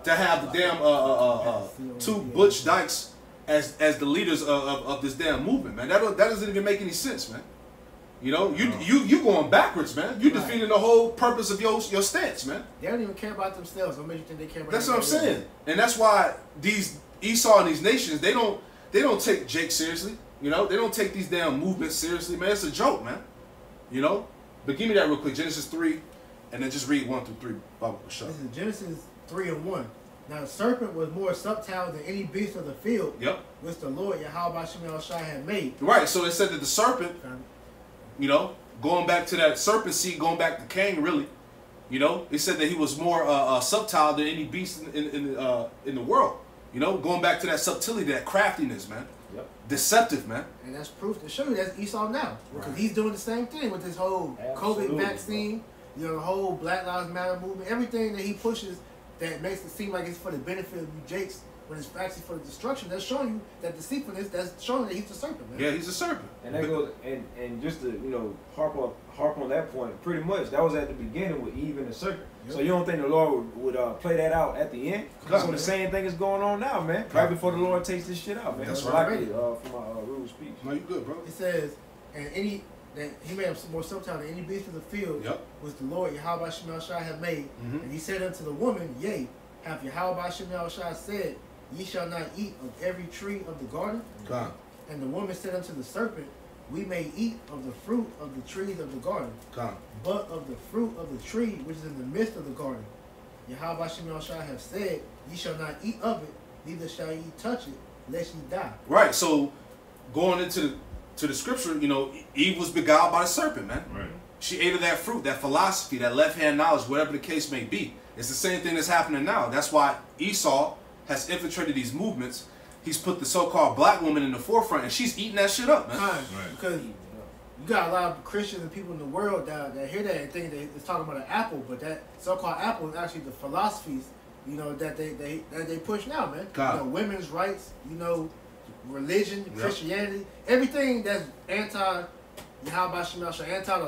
to have the damn two Butch Dykes as the leaders of this damn movement, man. That doesn't even make any sense, man. You know, you going backwards, man. You defeating the whole purpose of your stance, man. They don't even care about themselves. What makes you think they care about? That's what I'm saying, and that's why these Esau and these nations they don't take Jake seriously. You know, they don't take these damn movements seriously, man. It's a joke, man. You know, but give me that real quick, Genesis 3, and then just read 1 through 3. This is Genesis 3 and 1. Now the serpent was more subtle than any beast of the field, which the Lord Yahweh Shai had made. Right. So it said that the serpent. You know, going back to that serpent seed, going back to Cain, really. You know, it said that he was more subtle than any beast in the world. You know, going back to that subtlety, that craftiness, man. Yep. Deceptive, man. And that's proof to show you that's Esau now. Because he's doing the same thing with this whole COVID vaccine, you know, the whole Black Lives Matter movement, everything that he pushes that makes it seem like it's for the benefit of you Jakes, when it's actually for the destruction. That's showing you that deceitfulness, that's showing that he's the serpent, man. Yeah, he's a serpent. And that goes, and just to, you know, harp on that point, pretty much, that was at the beginning with Eve and the serpent. Yep. So you don't think the Lord would play that out at the end? So the same thing is going on now, man. Right before the Lord takes this shit out, man. That's right. For my rude speech. No, you good, bro. It says, and that he made some more subtitle, any beast of the field was the Lord Yahweh Shemel Shai have made. And he said unto the woman, yea, have Yahweh Shemel Shai said, ye shall not eat of every tree of the garden? God. And the woman said unto the serpent, we may eat of the fruit of the trees of the garden, but of the fruit of the tree which is in the midst of the garden, Yahweh Shemel Shai have said, ye shall not eat of it, neither shall ye touch it, lest ye die. Right. So going into the scripture, you know, Eve was beguiled by the serpent, man. Right. She ate of that fruit, that philosophy, that left-hand knowledge, whatever the case may be. It's the same thing that's happening now. That's why Esau has infiltrated these movements. He's put the so-called black woman in the forefront, and she's eating that shit up, man. Right. Because you got a lot of Christians and people in the world that hear that and think that it's talking about an apple, but that so-called apple is actually the philosophies, you know, that they push now, man. God. You know, women's rights, you know, religion, Christianity, everything that's anti-Yahweh Shemel Shai, anti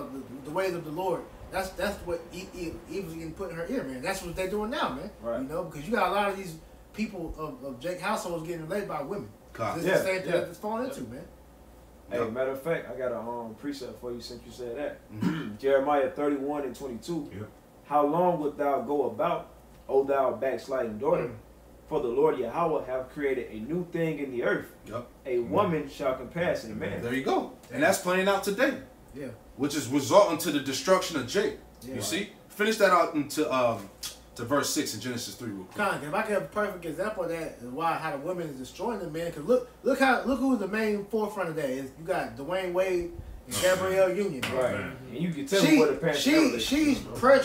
the ways of the Lord. That's what Eve was getting put in her ear, man. That's what they're doing now, man. Right. You know, because you got a lot of these people of Jake households getting related by women. So this is the same thing that it's falling into, man. Hey, matter of fact, I got a precept for you since you said that. Jeremiah 31 and 22. Yep. How long wilt thou go about, O thou backsliding daughter? For the Lord Yahweh have created a new thing in the earth. Yep. A woman shall compass in a man. There you go. And that's playing out today. Yeah. Which is resulting to the destruction of Jake. Yeah. You see? Finish that out into to verse 6 in Genesis 3 real quick. If I can have a perfect example of that, how the women is destroying the man. Because look who's the main forefront of that is. You got Dwayne Wade and Gabrielle Union. Right. And you can tell me what the past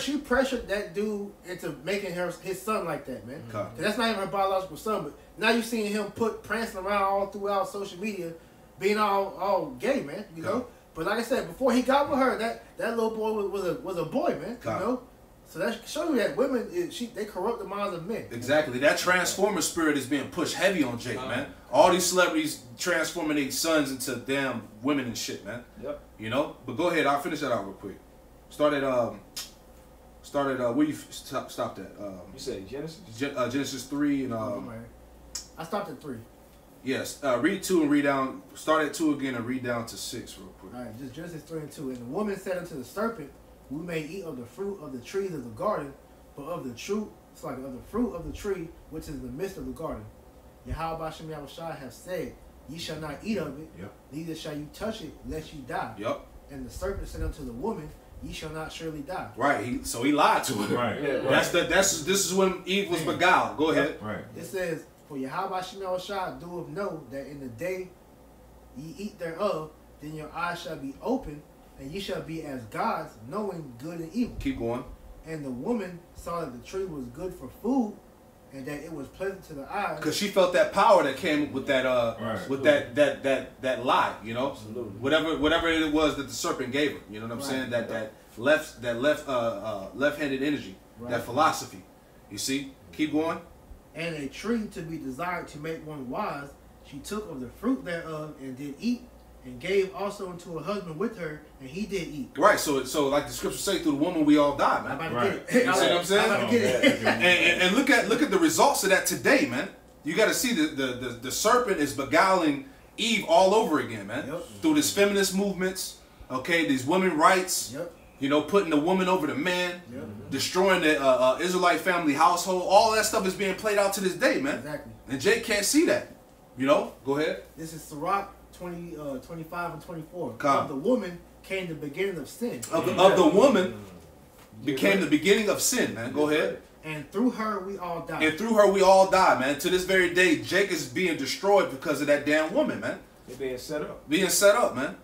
she pressured that dude into making his son like that, man. Because that's not even her biological son, but now you're seeing him prancing around all throughout social media, being all gay, man. You know. But like I said, before he got with her, that little boy was a boy, man. You know. So that shows you that women, they corrupt the minds of men. Exactly. That transformer spirit is being pushed heavy on Jake, man. All these celebrities transforming their sons into damn women and shit, man. Yep. You know? But go ahead. I'll finish that out real quick. Started where you stopped at? You said Genesis? Genesis 3 and... I stopped at 3. Yes. Read 2 and read down. Start at 2 again and read down to 6 real quick. All right. Just Genesis 3 and 2. And the woman said unto the serpent, we may eat of the fruit of the trees of the garden, but of the fruit of the tree which is in the midst of the garden. Yahweh Shemel Shai have said, ye shall not eat of it, neither shall you touch it, lest you die. Yep. And the serpent said unto the woman, ye shall not surely die. Right. So he lied to her. Right. Yeah, right. This is when Eve was beguiled. Go ahead. Right. It says, for Yahweh Shemel Shai doeth know that in the day ye eat thereof, then your eyes shall be open, and ye shall be as gods, knowing good and evil. Keep going. And the woman saw that the tree was good for food, and that it was pleasant to the eyes. Because she felt that power that came with that that lie, you know. Absolutely. Whatever it was that the serpent gave her, you know what I'm saying? That left-handed energy, that philosophy. You see? Keep going. And a tree to be desired to make one wise, she took of the fruit thereof and did eat. And gave also unto her husband with her, and he did eat. Right, so like the scriptures say, through the woman we all die, man. Right. You see what I'm saying? I'm about to get it. And look at the results of that today, man. You got to see the serpent is beguiling Eve all over again, man. Yep. Through these feminist movements, okay, these women rights. Yep. You know, putting the woman over the man, destroying the Israelite family household. All that stuff is being played out to this day, man. Exactly. And Jake can't see that. You know, go ahead. This is Sirach 25 and 24. Of the woman came the beginning of sin. Of the woman became the beginning of sin, man. Go ahead. And through her we all die. And through her we all die, man. To this very day, Jake is being destroyed because of that damn woman, man. They're being set up. Being set up, man.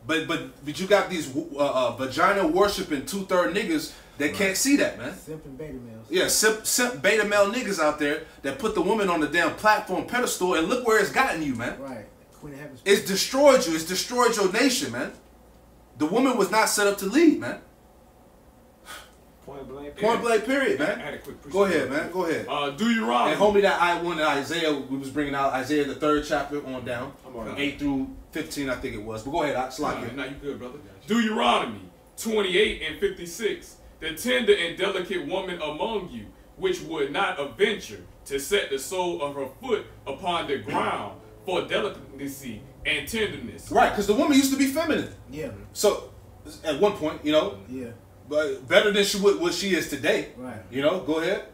But you got these vagina worshiping 2/3 niggas that can't see that, man. Simp and beta males. Yeah, simp beta male niggas out there that put the woman on the damn platform pedestal, and look where it's gotten you, man. Right. Queen of Heaven. It's destroyed you. It's destroyed your nation, man. The woman was not set up to lead, man. Point blank. Point blank, period, man. I had a quick Go ahead, man. Go ahead. Deuteronomy. And homie, that I one Isaiah, we was bringing out Isaiah the 3rd chapter on down, 8 through 15, I think it was. But go ahead, slide you. Now you good, brother. Deuteronomy 28 and 56. The tender and delicate woman among you, which would not adventure to set the sole of her foot upon the ground for delicacy and tenderness. Right, because the woman used to be feminine. Yeah. So at one point, you know. Yeah. But better than what she is today. Right. You know, go ahead.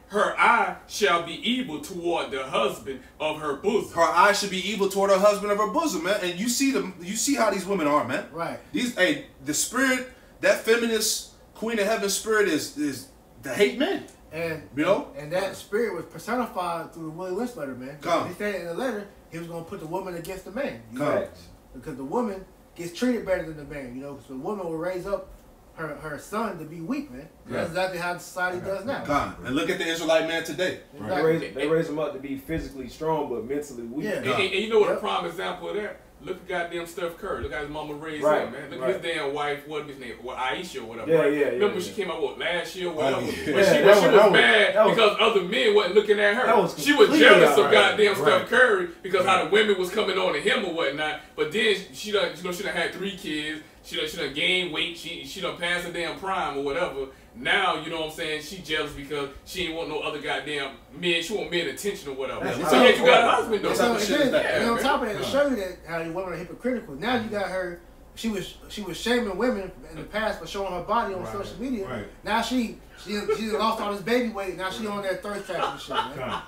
Her eye shall be evil toward the husband of her bosom. Her eye should be evil toward her husband of her bosom, man. And you see how these women are, man. Right. The spirit, that feminist Queen of Heaven spirit is the hate men. And you know? And that spirit was personified through the Willie Lynch letter, man. He said in the letter he was gonna put the woman against the man. Because the woman gets treated better than the man, you know, because the woman will raise up her son to be weak, man. That's exactly how society does now. And look at the Israelite man today. Exactly. They raise him up to be physically strong but mentally weak. Yeah. And you know what a prime example of that? Look at goddamn Steph Curry. Look how his mama raised him, man. Look at his damn wife, what his name? Aisha or whatever. Remember when she came out, last year or whatever? But she was mad because other men wasn't looking at her. She was jealous of goddamn Steph Curry because how the women was coming on to him or whatnot. But then she done had 3 kids. She done gained weight. She done passed her damn prime or whatever. Now, you know what I'm saying, she jealous because she ain't want no other goddamn men. She want men attention or whatever. So yet you got a husband though. And on top of that, to show you that how the women are hypocritical, now you got her, she was shaming women in the past for showing her body on social media. Right. Now she lost all this baby weight. Now she on that thirst trap and shit, man.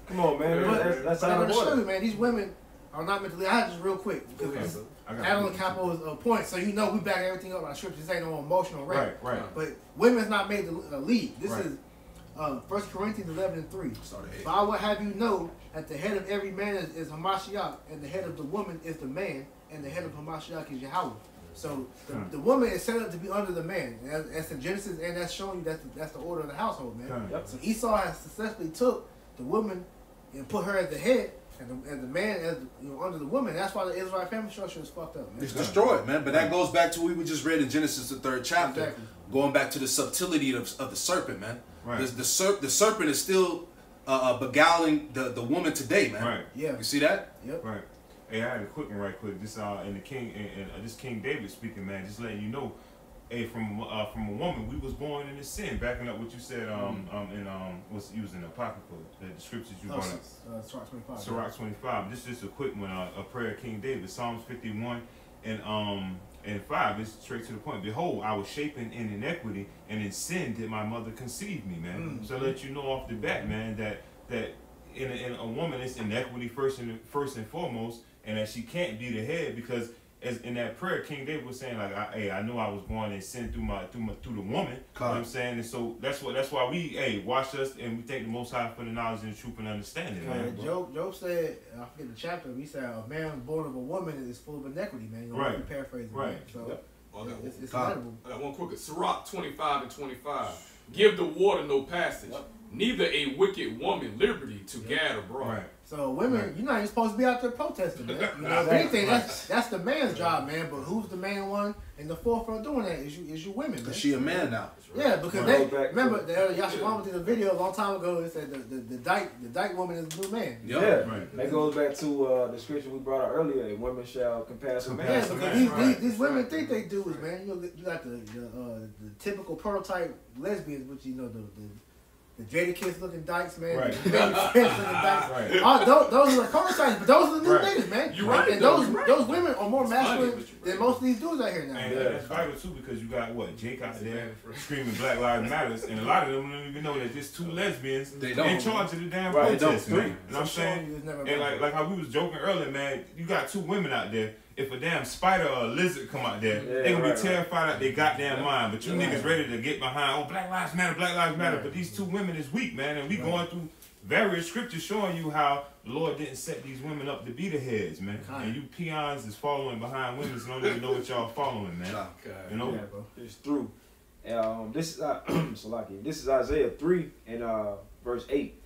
Come on, man. That's how to show you, man. These women are not mentally. I have just real quick because Adeline Capo's point, so you know we back everything up. Our scriptures ain't no emotional rape. Right. But women's not made to lead. This is 1 Corinthians 11:3. But I will have you know that the head of every man is Hamashiach, and the head of the woman is the man, and the head of Hamashiach is Yahweh. So the woman is set up to be under the man. That's in Genesis, and that's showing you that's the order of the household, man. So Esau has successfully took the woman and put her as the head, and the man as under the woman. That's why the Israelite family structure is fucked up, man. It's destroyed, man. But that goes back to what we just read in Genesis, the 3rd chapter. Exactly. Going back to the subtlety of the serpent, man. Right. The serpent is still beguiling the woman today, man. Right. Yeah. You see that? Yep. Right. Hey, I had a quick one right quick. This in the King and this King David speaking, man. Just letting you know. Hey, from a woman, we was born into sin. Backing up what you said, what's using the apocrypha, the scriptures you brought up. Sirach 25. Sirach 25. This is just a quick one, a prayer of King David, Psalms 51 and 5. It's straight to the point. Behold, I was shapen in iniquity, and in sin did my mother conceive me, man. So let you know off the bat, man, that in a woman it's inequity first and foremost, and that she can't be the head because. As in that prayer, King David was saying like, I knew I was born in sin through the woman. You know what I'm saying? And so that's why we wash us and we thank the Most High for the knowledge and the truth and understanding. Man. Job said, I forget the chapter. He said a man born of a woman is full of iniquity, man. You know, paraphrasing. Right. So it's incredible. I got one quick. Sirach 25 and 25. Give the water no passage. Neither a wicked woman liberty to gad abroad. Right. So women, you're not even supposed to be out there protesting, man. You know, if anything, that's the man's job, man. But who's the main one in the forefront doing that? Is you women, man. Because she a man now. Yeah, because they remember the Yashimama did a video a long time ago. It said the dyke woman is the new man. Right. That goes back to the scripture we brought out earlier. Women shall compass a man. Yeah, because these women think they do it, man. You got the typical prototype lesbians, which you know the Jadakiss looking dykes, man. Right. The baby Prince looking dykes. Right. Those are the prototypes, but those are the new niggas, man. You're right. And those women are more masculine than most of these dudes out here now. And that's vital too because you got Jake out there screaming Black Lives Matters, and a lot of them don't even know that just 2 lesbians in charge of the damn protest, man. You know what I'm saying? And like how we was joking earlier, man, you got 2 women out there. If a damn spider or a lizard come out there, they gonna be terrified out their goddamn mind. But you niggas ready to get behind, Black Lives Matter, Black Lives Matter. But these 2 women is weak, man. And we going through various scriptures showing you how the Lord didn't set these women up to be the heads, man. And you peons is following behind women and don't even know what y'all following, man. You know? It's through. This is Isaiah 3 and verse 8.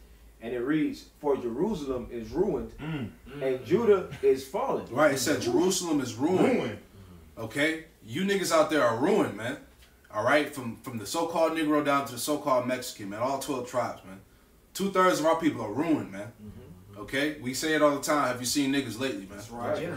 And it reads, for Jerusalem is ruined and Judah is fallen. Right, it said Jerusalem is ruined. Okay? You niggas out there are ruined, man. All right? From the so-called Negro down to the so-called Mexican, man. All 12 tribes, man. 2/3 of our people are ruined, man. Okay? We say it all the time. Have you seen niggas lately, man? That's right.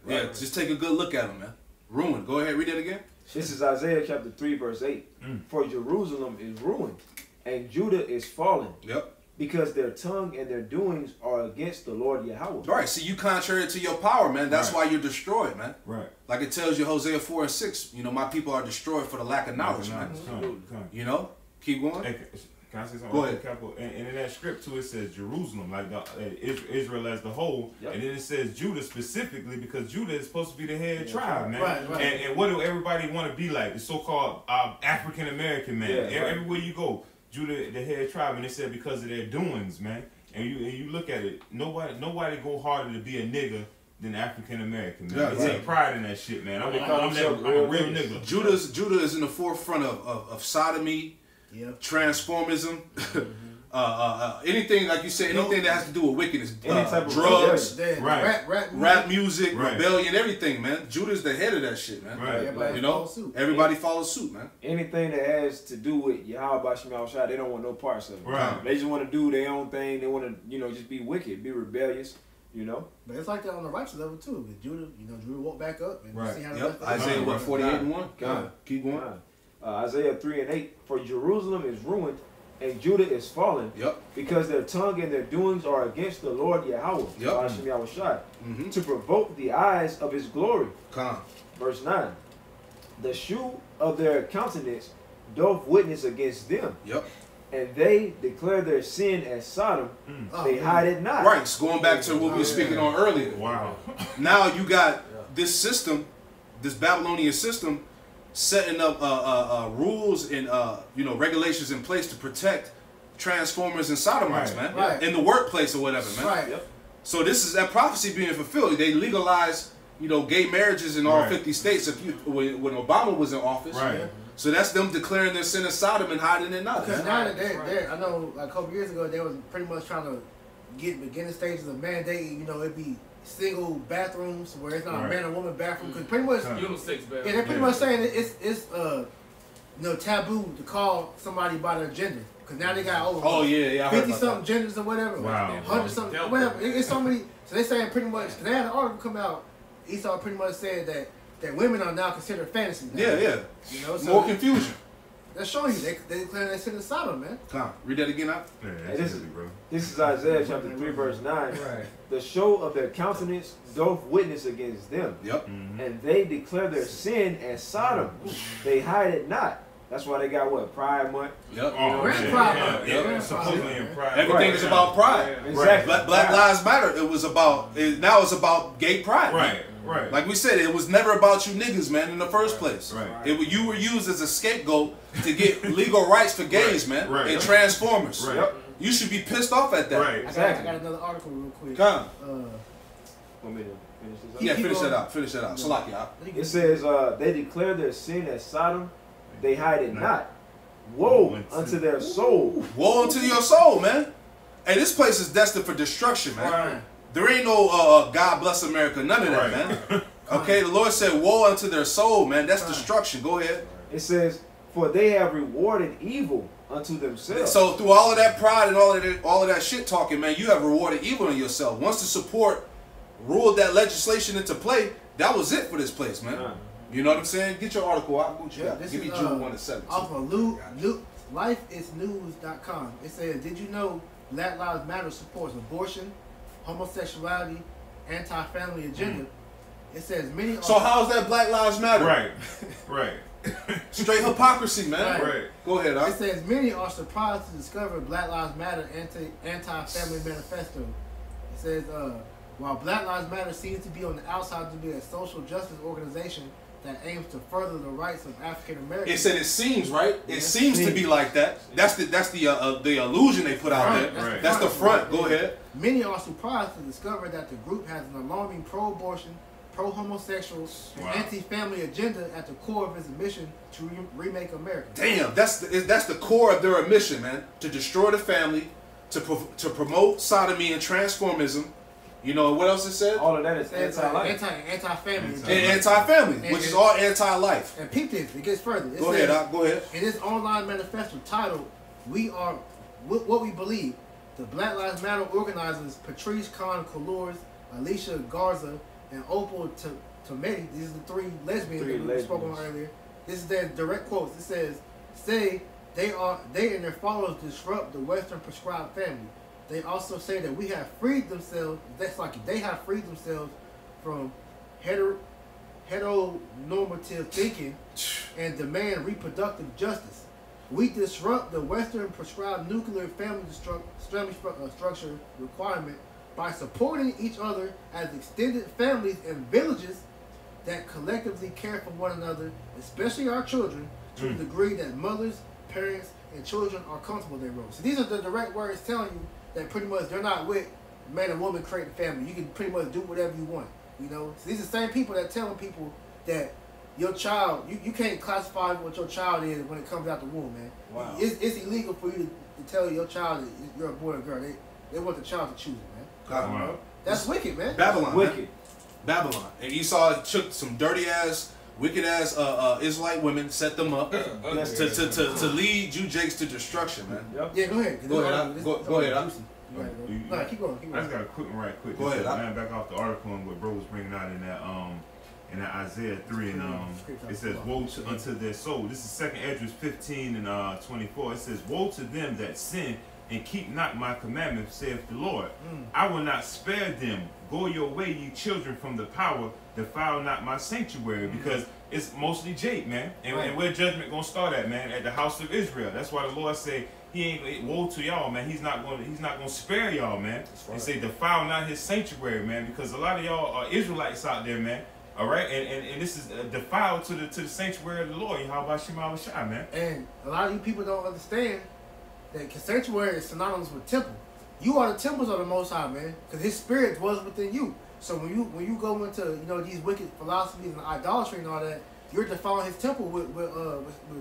Yeah, just take a good look at them, man. Ruined. Go ahead, read it again. This is Isaiah chapter 3, verse 8. For Jerusalem is ruined and Judah is fallen. Yep. Because their tongue and their doings are against the Lord Yahweh. Right, see, you contrary to your power, man. That's why you're destroyed, man. Right. Like it tells you, Hosea 4 and 6, you know, my people are destroyed for the lack of knowledge, man. You know? Keep going. Hey, can I say something? Go ahead. And in that script, too, it says Jerusalem, like Israel as the whole. Yep. And then it says Judah specifically because Judah is supposed to be the head tribe, man. Right. And what do everybody want to be like? The so-called African-American man. Everywhere you go. Judah, the head tribe, and they said because of their doings, man. And you look at it, nobody go harder to be a nigga than African American, man. They take pride in that shit, man. I'm a real nigga. Judah is in the forefront of sodomy, transformism, anything like you said, anything that has to do with wickedness, drugs, rap music, rebellion, everything, man. Judah's the head of that shit, man. Everybody follows suit. Everybody follows suit, man. Anything that has to do with Yahweh Shema Shai, they don't want no parts of it. Right. They just want to do their own thing. They want to, just be wicked, be rebellious, But it's like that on the righteous level too. With Judah, Judah woke back up and see how Isaiah 48 and 1. Keep going. Isaiah 3 and 8. For Jerusalem is ruined and Judah is fallen, because their tongue and their doings are against the Lord Yahweh, to provoke the eyes of his glory. Verse 9. The shoe of their countenance doth witness against them. And they declare their sin as Sodom. They hide it not. Right. So going back to what we were speaking on earlier. Wow. Now you got this system, this Babylonian system, setting up rules and regulations in place to protect transformers and sodomites, man, in the workplace or whatever, man. So this is that prophecy being fulfilled. They legalized, gay marriages in all 50 states. When Obama was in office, so that's them declaring their sin as Sodom and hiding it not. Because now that I know, like a couple years ago, they was pretty much trying to get beginning stages of mandating, it'd be single bathrooms where it's not a man or woman bathroom, because pretty much they're pretty much saying it's taboo to call somebody by their gender, because now they got over 50 something genders or whatever, 100 something whatever. It's so many. So they saying pretty much, because they had an article come out, Esau pretty much said that women are now considered fantasy now. So more confusion. That's showing you they declare that sin as Sodom, man. Read that again out. This is Isaiah chapter 3 verse 9. The show of their countenance doth witness against them. And they declare their sin as Sodom. They hide it not. That's why they got Pride Month. Everything is about pride. Exactly. Black Lives Matter. Now it's about gay pride. Right. Like we said, it was never about you niggas, man, in the first place. You were used as a scapegoat to get legal rights for gays, man, and transformers. You should be pissed off at that. I got another article real quick. Want me to finish this up? Finish that out. Salakia. It says, they declare their sin as Sodom, they hide it not. Woe unto their soul. Woe unto your soul, man. Hey, this place is destined for destruction, man. There ain't no God bless America, none of that, man. Okay, the Lord said, woe unto their soul, man. That's destruction. Go ahead. It says, for they have rewarded evil unto themselves. So through all of that pride and all of that shit talking, man, you have rewarded evil in yourself. Once the support ruled that legislation into play, that was it for this place, man. You know what I'm saying? Get your article out. What you got? Give me June 1 and 7. Off of lifeisnews.com. It says, did you know Black Lives Matter supports abortion, homosexuality, anti-family agenda? It says many. So how's that Black Lives Matter? Right. Straight hypocrisy, man. Go ahead. It says many are surprised to discover Black Lives Matter anti-family manifesto. It says while Black Lives Matter seems to be on the outside to be a social justice organization that aims to further the rights of African Americans. It said it seems, right? It seems to be like that. That's the illusion they put out there. That's the front. Go ahead. Many are surprised to discover that the group has an alarming pro-abortion, pro-homosexual, and anti-family agenda at the core of its mission to remake America. Damn, that's the core of their mission, man. To destroy the family, to promote sodomy and transformism. You know what else it said? All of that is anti-life. Anti-family. And anti-family, which is all anti-life. And peep this, it gets further. Go ahead. In this online manifesto titled, "We Are What We Believe," the Black Lives Matter organizers Patrice Khan-Colors, Alicia Garza, and Opal Tometi, these are the three lesbians that we spoke on earlier. This is their direct quotes. It says, "Say they and their followers disrupt the Western prescribed family. They also say that we have freed themselves. That's like they have freed themselves from heteronormative thinking and demand reproductive justice. We disrupt the Western prescribed nuclear family structure requirement by supporting each other as extended families and villages that collectively care for one another, especially our children, to the degree that mothers, parents, and children are comfortable in their roles." So these are the direct words telling you that pretty much they're not with man and woman creating family. You can pretty much do whatever you want. You know, so these are the same people that telling people that your child, you can't classify what your child is when it comes out the womb, man. Wow. It's illegal for you to tell your child that you're a boy or girl. They want the child to choose it, man. Wow. That's wicked, man. Babylon. Wicked. Man. Babylon. And Esau took some dirty ass, wicked ass Israelite women, set them up to lead you Jakes to destruction, man. Yep. Yeah, go ahead. Go ahead. No, keep going. I just got a quick one right quick. Go ahead. Man, back off the article and what bro was bringing out in that Isaiah 3 and it says, "Woe unto their soul." This is 2nd Esdras 15 and 24. It says, "Woe to them that sin and keep not my commandments, saith the Lord. I will not spare them. Go your way, ye children, from the power. Defile not my sanctuary," because it's mostly Jake, man. And where judgment gonna start at, man? At the house of Israel. That's why the Lord say he ain't woe to y'all, man. He's not gonna spare y'all, man. He say defile not his sanctuary, man, because a lot of y'all are Israelites out there, man. All right, and this is defiled to the sanctuary of the Lord. How about Shema Shai, man? And a lot of you people don't understand that sanctuary is synonymous with temple. You are the temples of the Most High, man, because His Spirit dwells within you. So when you go into these wicked philosophies and idolatry and all that, you're defiling His temple with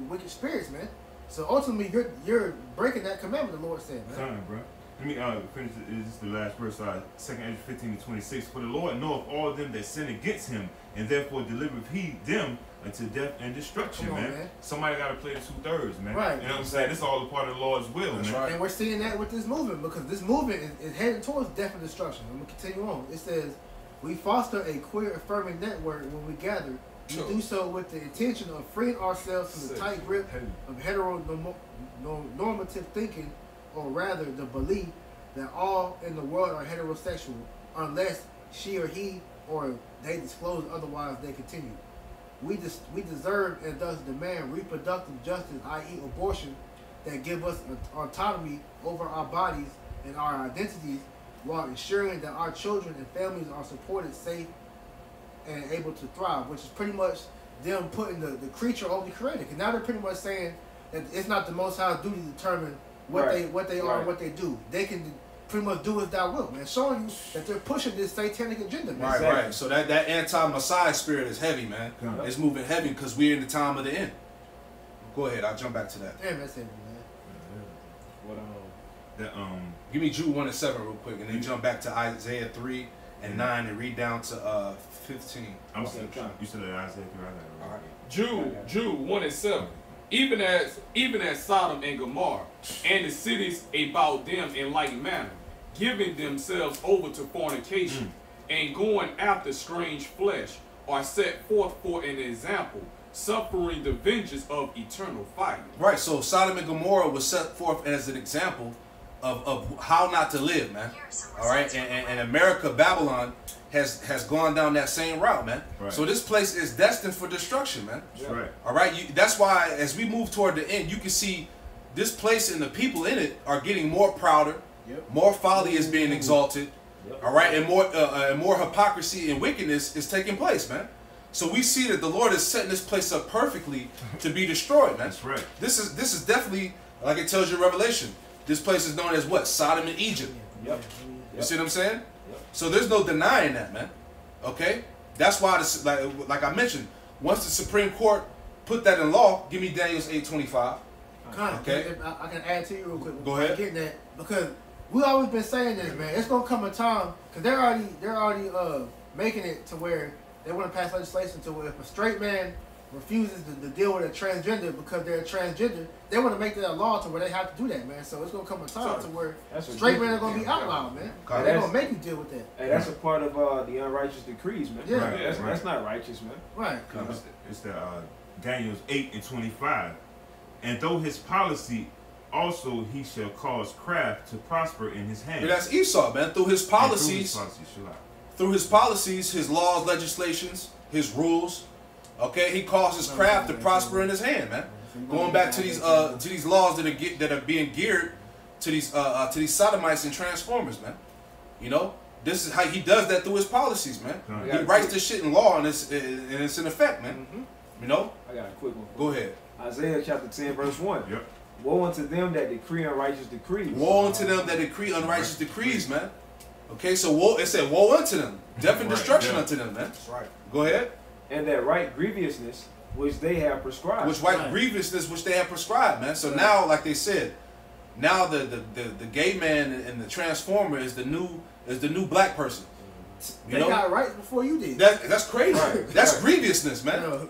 wicked spirits, man. So ultimately, you're breaking that commandment the Lord said, man. Time, bro. Let me finish. This is the last verse. 2nd Esdras 15 to 26. "For the Lord knoweth all them that sin against Him, and therefore delivereth He them unto death and destruction." Come on, man. Somebody got to play the 2/3, man. Right. You know what I'm saying? This is all a part of the Lord's will, man. Right. And we're seeing that with this movement, because this movement is heading towards death and destruction. I'm going to continue on. It says, "We foster a queer affirming network when we gather. We do so with the intention of freeing ourselves from the tight grip of heteronormative thinking, or rather the belief that all in the world are heterosexual unless she or he or they disclose otherwise they continue. We deserve and thus demand reproductive justice, i.e. abortion, that give us autonomy over our bodies and our identities, while ensuring that our children and families are supported, safe, and able to thrive," which is pretty much them putting the creature over the creator. Because now they're pretty much saying that it's not the Most High's duty to determine what they are and what they do. They can pretty much do as thou will, man. Showing you that they're pushing this satanic agenda, man. Right. So that anti-Messiah spirit is heavy, man. It's moving heavy because we're in the time of the end. Go ahead. I'll jump back to that. Damn, that's heavy, man. Give me Jude 1 and 7 real quick, and then jump back to Isaiah 3 and 9 and read down to 15. You said that Isaiah 3. All right. Jude 1 and 7. Even as Sodom and Gomorrah and the cities about them in like manner, giving themselves over to fornication and going after strange flesh, are set forth for an example, suffering the vengeance of eternal fire. Right, so Sodom and Gomorrah was set forth as an example of how not to live, man. All right, and America, Babylon, has gone down that same route, man. Right. So this place is destined for destruction, man. That's right. All right, that's why as we move toward the end, you can see this place and the people in it are getting more prouder. More folly is being exalted. All right, and more hypocrisy and wickedness is taking place, man. So we see that the Lord is setting this place up perfectly to be destroyed, man. That's right. This is definitely, like it tells you in Revelation, this place is known as what? Sodom and Egypt. You see what I'm saying? So there's no denying that, man. Okay? That's why, like I mentioned, once the Supreme Court put that in law, give me Daniel's 8:25. Okay. I can add to you real quick. Go ahead. Getting that because we always been saying this, man. It's gonna come a time because they're already making it to where they want to pass legislation to where if a straight man refuses to deal with a transgender because they're a transgender, they want to make that a law to where they have to do that, man. So it's gonna come a time to where straight men are gonna be outlawed, man. And they're gonna make you deal with that. Hey, that's a part of the unrighteous decrees, man. Yeah, right, that's not righteous, man. Right. It's the Daniel's 8:25. And though his policy also he shall cause craft to prosper in his hand. Yeah, that's Esau, man. Through his policies, his laws, legislations, his rules. Okay, he causes craft to prosper in his hand, man. Going back to these laws that are being geared to these sodomites and transformers, man. You know, this is how he does that through his policies, man. He writes this shit in law and it's in effect, man. You know. I got a quick one. Go ahead. Isaiah chapter 10 verse 1. Yep. Woe unto them that decree unrighteous decrees. Woe unto them that decree unrighteous decrees, man. Okay, so woe, it said woe unto them. Death and destruction unto them, man. That's right. Go ahead. And that right grievousness which they have prescribed. Grievousness which they have prescribed, man. So now, like they said, now the gay man and the transformer is the new black person. They got rights before you did. That's crazy. Right. That's grievousness, man.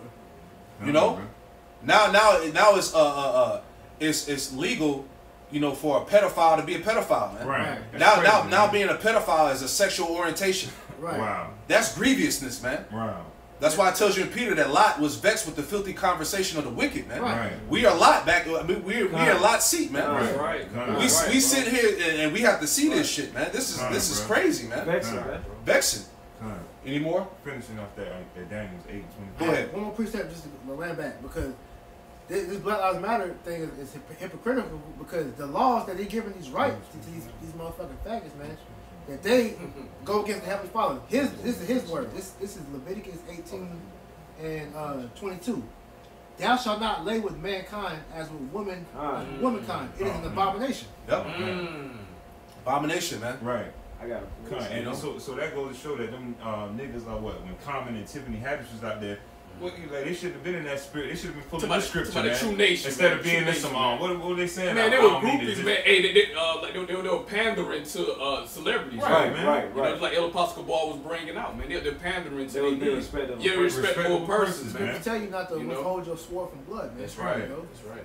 You know? Now it's legal, you know, for a pedophile to be a pedophile, man. Right. Now being a pedophile is a sexual orientation. Right. Wow. That's grievousness, man. Wow. That's why it tells you in Peter that Lot was vexed with the filthy conversation of the wicked, man. Right. We are Lot back. I mean, we're in Lot's seat, man. Right. We sit here and we have to see this shit, man. This is crazy, man. Vexing. Any more? Finishing off that Daniel's 8:25. Go ahead. One more precept just to land back because this Black Lives Matter thing is hypocritical because the laws that they're giving these rights to these motherfucking faggots, man, that they go against the Heavenly Father. This is his word. This is Leviticus 18 and 22. Thou shalt not lay with mankind as with womankind. It is an abomination. Yep. Abomination, man. Right. I got it. And so that goes to show that them niggas are what? When Common and Tiffany Haddish was out there, like they should have been in that spirit. They should have been full of the scripture, man. True nation, instead of being in some what were they saying? Man, they were groupies, man. Hey, they were pandering to celebrities, right? You know, like El Pascal Ball was bringing out, man. They're pandering to respectable persons, man. They tell you not to withhold your sword from blood, man. That's right.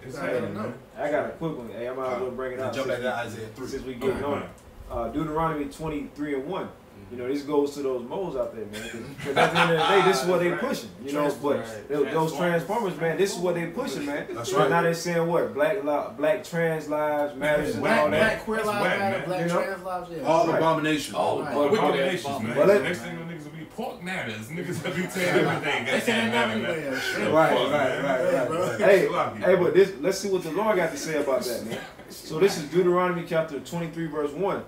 That's right. I got a quick one. Hey, I might as well bring it out. Jump back to Isaiah 3. Since we getting on it. Deuteronomy 23:1. You know, this goes to those moles out there, man. Because at the end of the day, this is what they pushing. You know, but those transformers, man, this is what they pushing, man. That's right. Now they're saying what? Black trans lives matters and all that. Black queer lives matter. Black trans lives, yeah. All abominations. All abominations, man. Next thing the niggas will be pork natters. Niggas will be saying everything. They saying everything. Right. Hey, but let's see what the Lord got to say about that, man. So this is Deuteronomy chapter 23, verse 1.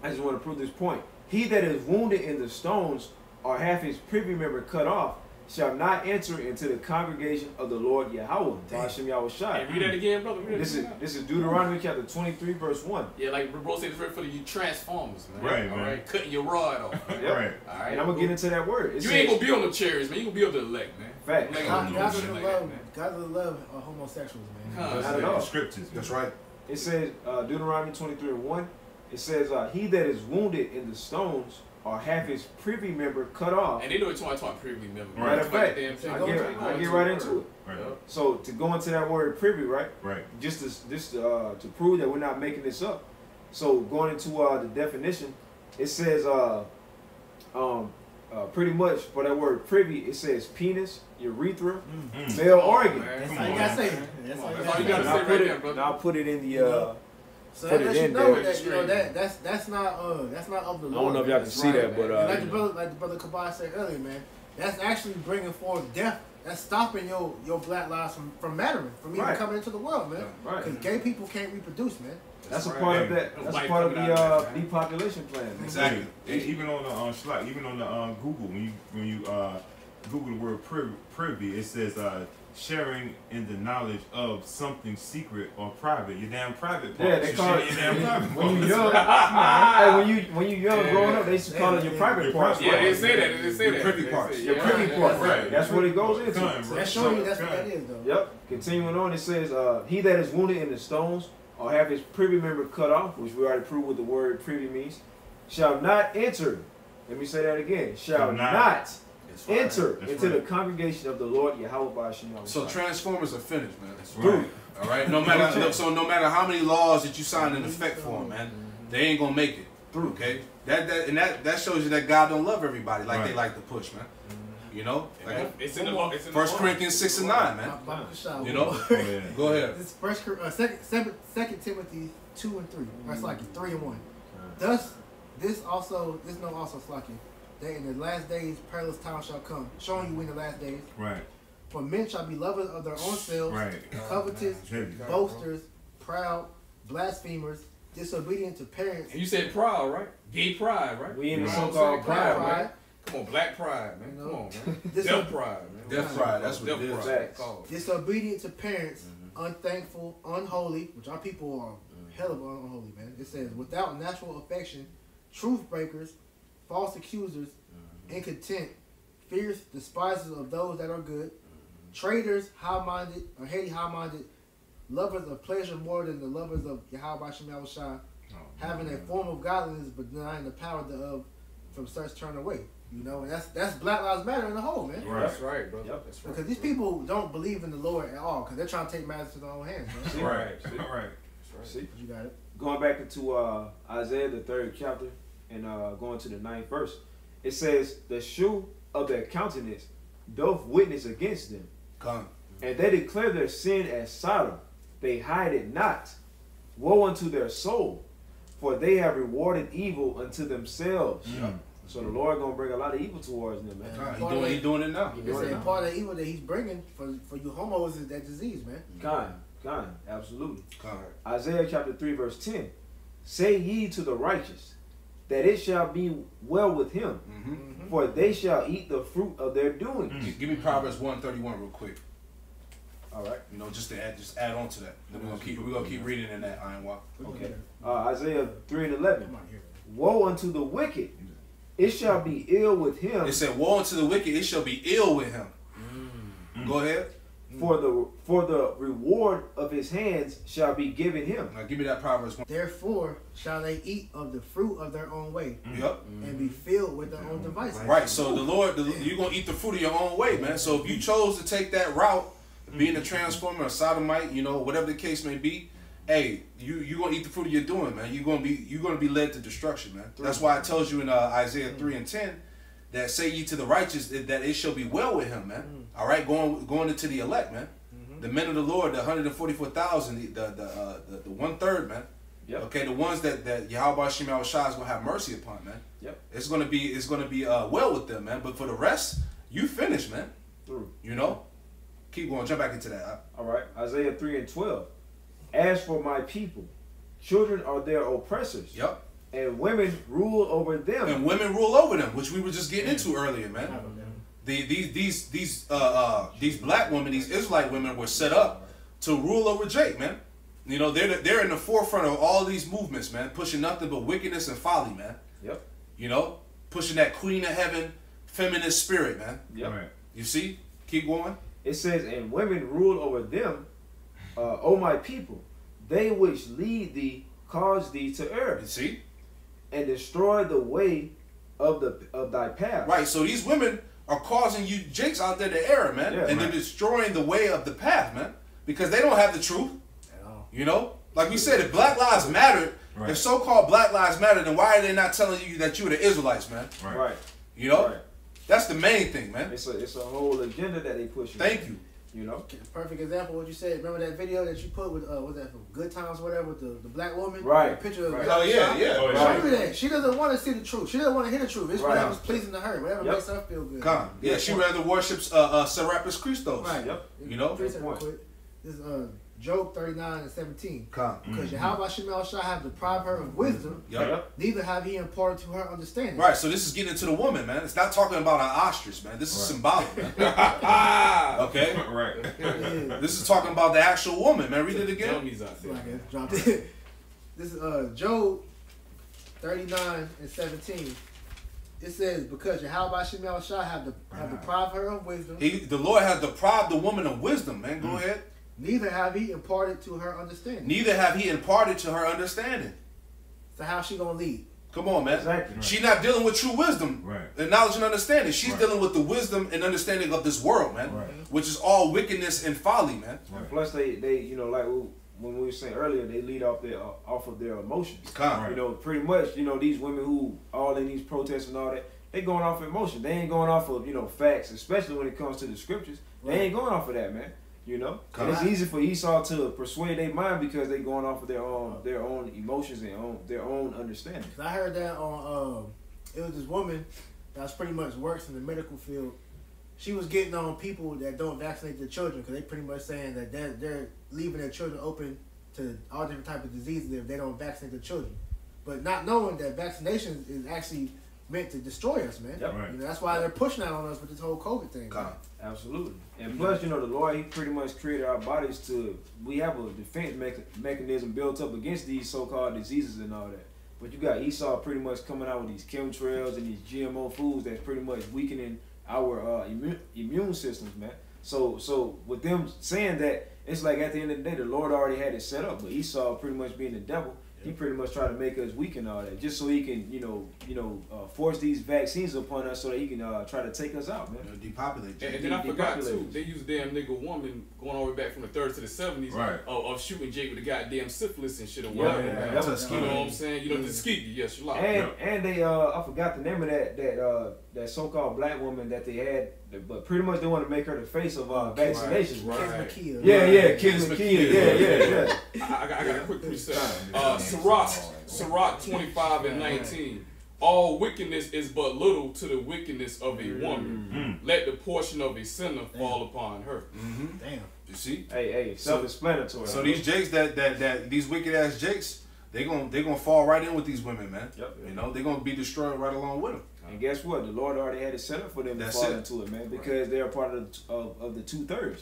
I just want to prove this point. He that is wounded in the stones or hath his privy member cut off shall not enter into the congregation of the Lord Yahweh. Hashem Yahushua. Read that again, brother. This is Deuteronomy chapter 23, verse 1. Yeah, like bro said, it's for you transformers, man. Right, all man. right, cutting your rod off. Right. All right. And I'm gonna get into that word. You ain't gonna be on the chariots, man. You gonna be on the elect, man. Fact. God doesn't love homosexuals, man. Not at all. Scriptures. That's right. It says Deuteronomy 23:1. It says, he that is wounded in the stones or hath his privy member cut off. And they know it's talking privy member. Matter of fact, I get right into it. Right. So to go into that word privy, right? Right. Just to prove that we're not making this up. So going into the definition, it says pretty much for that word privy, it says penis, urethra, male organ. That's how you gotta say it. That's all you gotta say right there, brother. Now I'll put it in the so that lets you know that that's not of the Lord. I don't know if y'all can see that, but like the brother Kabah said earlier, man, that's actually bringing forth death. That's stopping your black lives from mattering, from even coming into the world, man. Right. Because gay people can't reproduce, man. That's a part of that. That's a part of the depopulation plan. Man. Exactly. And even on the Google, when you Google the word privy, it says sharing in the knowledge of something secret or private. Your damn private part. Yeah, they call it your damn private when you parts. young. Hey, when you young growing up, they used to call it your private parts. Yeah, they say that. They say that. Privy parts. Your privy part. Right. That's what it goes into. That's showing you that's what that is, though. Yep. Continuing on, it says, he that is wounded in the stones, or have his privy member cut off, which we already proved what the word privy means, shall not enter. Let me say that again. Shall not enter into the congregation of the Lord Yahweh by Hashem. So Transformers are finished, man. Right. All right. No matter how many laws that you sign in effect for them, man, they ain't gonna make it. Okay. That shows you that God don't love everybody like they like to push, man. You know, like it's in the First Corinthians 6 and 9, man. You know, go ahead. This Second Timothy 2 and 3. That's like 3 and 1. Thus, this know also slacking, that in the last days perilous times shall come, showing you in the last days. Right. For men shall be lovers of their own selves, covetous, boasters, proud, blasphemers, disobedient to parents. And you said proud, right? Gay pride, right? We in the so-called pride, right? Come on, black pride, man. Come on, man. Death pride, man. Death pride, that's what it is. Disobedient to parents, unthankful, unholy, which our people are hell of unholy, man. It says, without natural affection, truth breakers, false accusers, incontent, fierce, despisers of those that are good, traitors, high-minded, or heady high-minded, lovers of pleasure more than the lovers of Yahweh Shem Shai, having a form of godliness but denying the power thereof, from such turn away. You know, and that's Black Lives Matter in the whole, man. Right. That's right, bro. Yep. That's right. Because these people don't believe in the Lord at all, because they're trying to take matters to their own hands, man. Right. See? You got it. Going back into Isaiah, the 3rd chapter, and going to the 9th verse, it says, the shoe of their countenance doth witness against them. Come. And they declare their sin as Sodom. They hide it not. Woe unto their soul, for they have rewarded evil unto themselves. So the Lord gonna bring a lot of evil towards them, man. He's doing it now. Part of the evil that he's bringing for you homos is that disease, man. Kind, absolutely. Kind. Isaiah chapter 3 verse 10. Say ye to the righteous, that it shall be well with him, for they shall eat the fruit of their doings. Give me Proverbs 1:31 real quick. All right. You know, just add on to that. Then we're gonna keep reading in that Iron Walk. Okay. Isaiah 3 and 11. Woe unto the wicked, it shall be ill with him. It said, woe unto the wicked, it shall be ill with him. Go ahead. For the reward of his hands shall be given him. Now give me that Proverbs 1. Therefore shall they eat of the fruit of their own way, and be filled with their own devices. Right. So the Lord, you're gonna eat the fruit of your own way, man. So if you chose to take that route, being a transformer, a sodomite, you know, whatever the case may be, hey, you gonna eat the fruit of your doing, man. You're gonna be led to destruction, man. That's why it tells you in Isaiah 3 and 10 that say ye to the righteous that it shall be well with him, man. All right, going into the elect, man. The men of the Lord, the 144,000, the 1/3, man. Okay, the ones that Yahweh Shem Shai is gonna have mercy upon, man. It's gonna be well with them, man. But for the rest, you finish, man. You know. Keep going. Jump back into that. All right. Isaiah 3 and 12. As for my people, children are their oppressors. And women rule over them. And women rule over them, which we were just getting into earlier, man. These black women, these Israelite women, were set up to rule over Jake, man. You know, they're in the forefront of all these movements, man, pushing nothing but wickedness and folly, man. You know, pushing that Queen of Heaven feminist spirit, man. Right. You see? Keep going. It says, and women rule over them, O my people, they which lead thee cause thee to err. You see? And destroy the way of thy path. Right, so these women are causing you jakes out there to err, man. And they're destroying the way of the path, man. Because they don't have the truth. You know? Like we said, if Black Lives Matter, if so-called Black Lives Matter, then why are they not telling you that you were the Israelites, man? Right. You know? That's the main thing, man. It's a whole agenda that they push. Thank you. You know, perfect example. What you said. Remember that video that you put with was that from Good Times, whatever, with the black woman, right? The picture of Oh yeah. Remember that. She doesn't want to see the truth. She doesn't want to hear the truth. It's whatever's pleasing to her. Whatever makes her feel good. Yeah, she rather worships Serapis Christos. Right. You know. This Job 39:17. Because Mm-hmm. Yahweh Shemel shall have deprived her of wisdom, neither have he imparted to her understanding. Right, so this is getting into the woman, man. It's not talking about an ostrich, man. This is symbolic, man. Okay? Right. Yeah. This is talking about the actual woman, man. Read it again. This is Job 39:17. It says, because Yahweh Shemel shall have deprived her of wisdom. The Lord has deprived the woman of wisdom, man. Go ahead. Neither have he imparted to her understanding. Neither have he imparted to her understanding. So how's she gonna lead? Come on, man. Exactly. She's not dealing with true wisdom and knowledge and understanding. She's dealing with the wisdom and understanding of this world, man. Which is all wickedness and folly, man. Plus, they you know, like when we were saying earlier, they lead off of their emotions. You know, pretty much, you know, these women who all in these protests and all that, they going off of emotion. They ain't going off of, you know, facts, especially when it comes to the scriptures. They ain't going off of that, man. You know, and it's easy for Esau to persuade their mind because they going off of their own emotions and their own understanding. I heard that on it was this woman that pretty much works in the medical field. She was getting on people that don't vaccinate their children because they pretty much saying that they're leaving their children open to all different types of diseases if they don't vaccinate their children, but not knowing that vaccination is actually meant to destroy us, man. You know, that's why they're pushing that on us with this whole COVID thing. Absolutely. And plus, you know, the Lord, he pretty much created our bodies we have a defense mechanism built up against these so-called diseases and all that. But you got Esau pretty much coming out with these chemtrails and these GMO foods that's pretty much weakening our immune systems, man. So with them saying that, it's like at the end of the day, the Lord already had it set up. But Esau pretty much being the devil, he pretty much try to make us weak and all that, just so he can, force these vaccines upon us so that he can try to take us out, man. Depopulate. And then I forgot too, they used damn nigga woman going all the way back from the 30s to the 70s of shooting Jake with the goddamn syphilis and shit or whatever. That was, you know what I'm saying? You know, the Tuskegee, yes, you like. And they, I forgot the name of that so-called black woman that they had, but pretty much they want to make her the face of vaccinations. Kim McKee. I got a quick preset. Sirach 25:19. All wickedness is but little to the wickedness of a woman. Let the portion of a sinner fall upon her. Damn. You see? Hey, self-explanatory. So these jakes that these wicked ass jakes, they gonna fall right in with these women, man. You know, they're gonna be destroyed right along with them. And guess what? The Lord already had it set up for them to fall into it, man, because they're part of the 2/3.